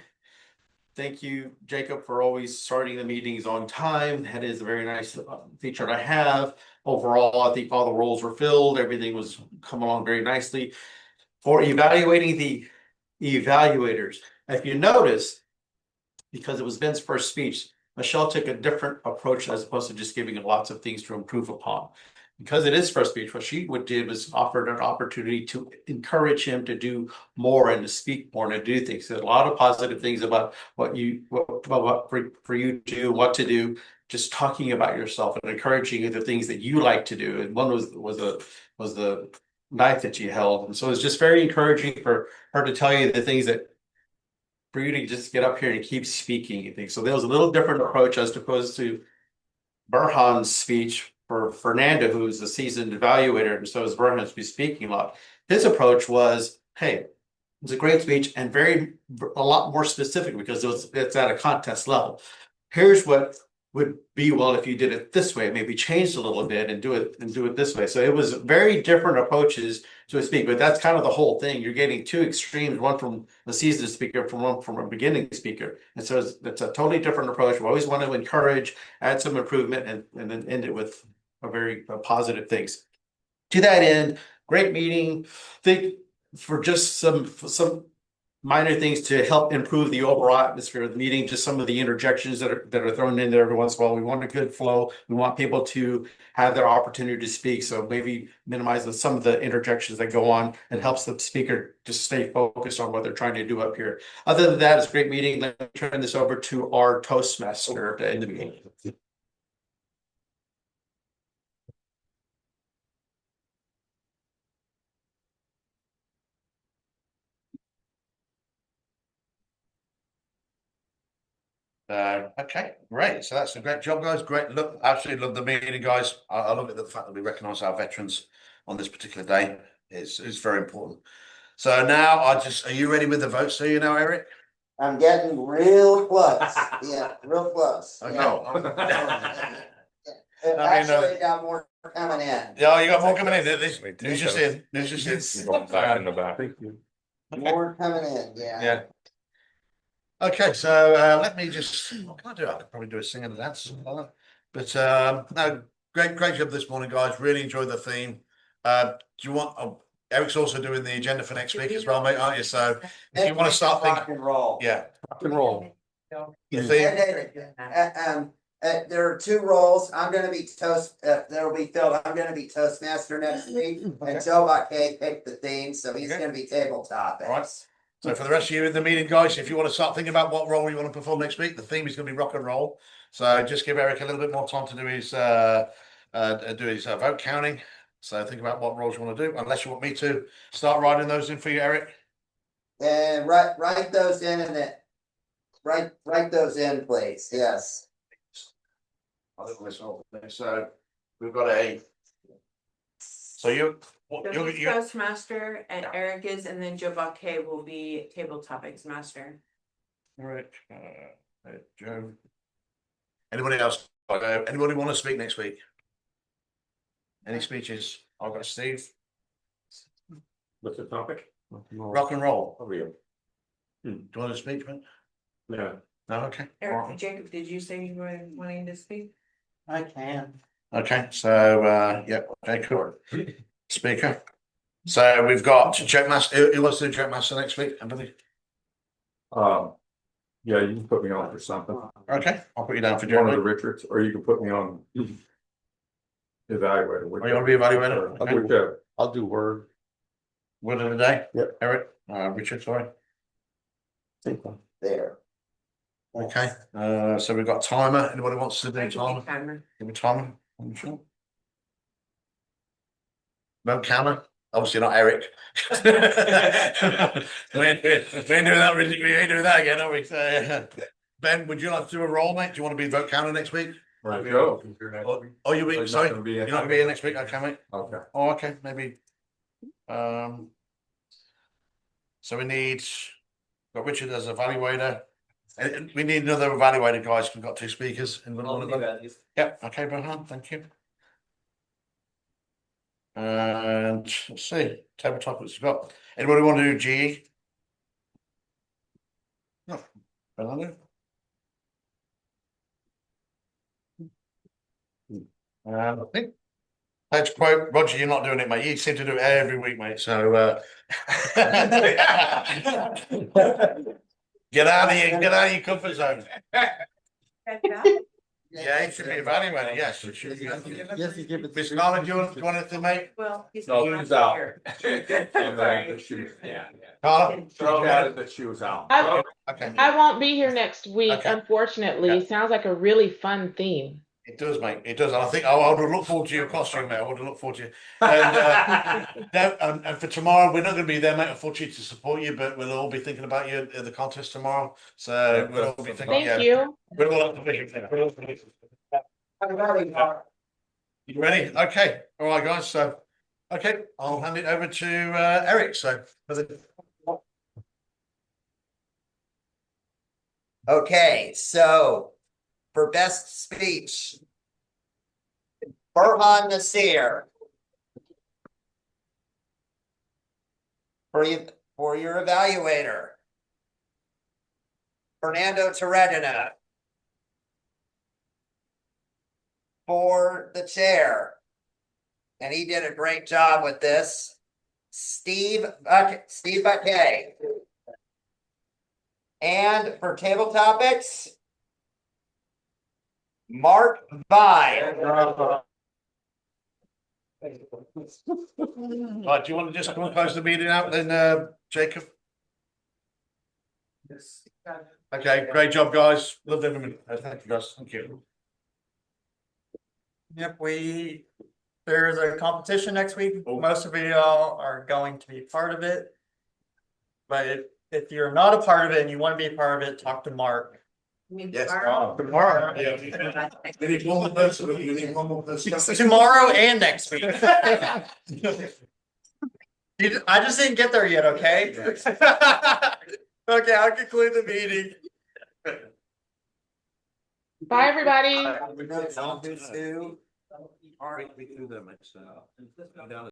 Thank you, Jacob, for always starting the meetings on time. That is a very nice feature to have. Overall, I think all the roles were filled. Everything was coming along very nicely. For evaluating the evaluators, if you notice, because it was Ben's first speech, Michelle took a different approach as opposed to just giving him lots of things to improve upon. Because it is first speech, what she did was offered an opportunity to encourage him to do more and to speak more and to do things. There's a lot of positive things about what for you to do, what to do, just talking about yourself and encouraging the things that you like to do. And one was the knife that you held. And so it's just very encouraging for her to tell you the things that for you to just get up here and keep speaking and things. So there was a little different approach as opposed to Burhan's speech for Fernando, who's a seasoned evaluator, and so is Burhan to be speaking a lot. His approach was, hey, it's a great speech and a lot more specific because it's at a contest level. Here's what would be well if you did it this way, maybe changed a little bit and do it this way. So it was very different approaches to speak, but that's kind of the whole thing. You're getting two extremes, one from a seasoned speaker, from a beginning speaker. And so it's a totally different approach. We always want to encourage, add some improvement, and then end it with a very positive things. To that end, great meeting. Think for just some minor things to help improve the overall atmosphere of the meeting, just some of the interjections that are thrown in there every once in a while. We want a good flow. We want people to have their opportunity to speak. So maybe minimizing some of the interjections that go on and helps the speaker just stay focused on what they're trying to do up here. Other than that, it's a great meeting. Let me turn this over to our Toastmaster to end the meeting. Okay, great. So that's a great job, guys. Great. Look, absolutely love the meeting, guys. I love it. The fact that we recognise our veterans on this particular day is very important. So now are you ready with the votes? So you know, Eric? I'm getting real close. Yeah, real close. I Yeah. know. Actually, got more coming in. Yeah, you got more coming in. News just in. News just in. Back in the back. Thank you. More coming in, yeah. Yeah. Okay, so let me just. What can I do? I could probably do a sing and a dance, but no, great job this morning, guys. Really enjoyed the theme. Do you want? Eric's also doing the agenda for next week as well, mate, aren't you? So if you want to start Rock thinking, and roll. yeah. Rock and roll. You think, There are two roles. I'm gonna be that'll be filled. I'm gonna be Toastmaster next week. And Joe Buckay picked the theme, so he's gonna be tabletop. All right. So for the rest of you in the meeting, guys, if you want to start thinking about what role you want to perform next week, the theme is going to be rock and roll. So just give Eric a little bit more time to do his vote counting. So think about what roles you want to do, unless you want me to start writing those in for you, Eric. And write those in write those in, please. Yes. So we've got you. Joe's Toastmaster and Eric is, and then Joe Buckay will be Table Topics Master. All right, Joe. Anybody else? Anybody want to speak next week? Any speeches? I've got Steve. What's the topic? Rock and roll. Oh, yeah. Do you want to speak, man? No. No, okay. Eric, Jacob, did you say you were wanting to speak? I can. Okay, so yeah, okay, cool. Speaker. So we've got Joke Master. Who wants to do Joke Master next week? Anybody? Yeah, you can put me on for something. Okay, I'll put you down for One of the Joke. Richards, or you can put me on evaluator. Oh, you want to be evaluator? Okay. Whichever. I'll do word. Word of the day? Yep. Eric, Richard, sorry. There. Okay, so we've got timer. Anybody wants to do timer? Give me timer. Sure. Vote counter. Obviously not Eric. we ain't doing that. We ain't doing that again, are we? So, Ben, would you like to do a role, mate? Do you want to be vote counter next week? Right, go. Oh, you be sorry. You're You're not gonna be here next week, okay, mate? Okay. Oh, okay, maybe. So we need got Richard as evaluator. And we need another evaluator, guys. We've got two speakers. And yep. Okay, Burhan, thank you. And let's see, tabletop we've got. Anybody want to do GE? No, Fernando. I think let's quote Roger, you're not doing it, mate. You seem to do it every week, mate. So get out of your comfort zone. Yeah, he should be evaluated. Yes, it should be. Yes, you give it. Miss Garland, do you want anything, mate? Well, he's No, not he's out. here. Yeah. Carla? Charles added that she was out. Okay. I won't be here next week, Okay. unfortunately. Yeah. It sounds like a really fun theme. It does, mate. It does. And I think I would look forward to your costume, mate. I would look forward to you. And for tomorrow, we're not going to be there, mate, unfortunately, to support you, but we'll all be thinking about you at the contest tomorrow. So we'll all be thinking. Thank you. We're all You ready? Okay. All right, guys. So, okay, I'll hand it over to Eric. So, Okay, so for best speech, Burhan Nasir. For your evaluator, Fernando Torredina. For the chair, and he did a great job with this, Steve Buckay. And for table topics, Mark Vine. right, do you want to just come and close the meeting out then, Jacob? Yes. Okay, great job, guys. Love everyone. Thank you, guys. Thank you. Yep, there's a competition next week. Most of you all are going to be part of it. But if you're not a part of it and you want to be a part of it, talk to Mark. Yes. Tomorrow. Yeah. We need one more person. We need one more person. Tomorrow and next week. I just didn't get there yet, okay? Okay, I'll conclude the meeting. Bye, everybody. All right, we do them. It's down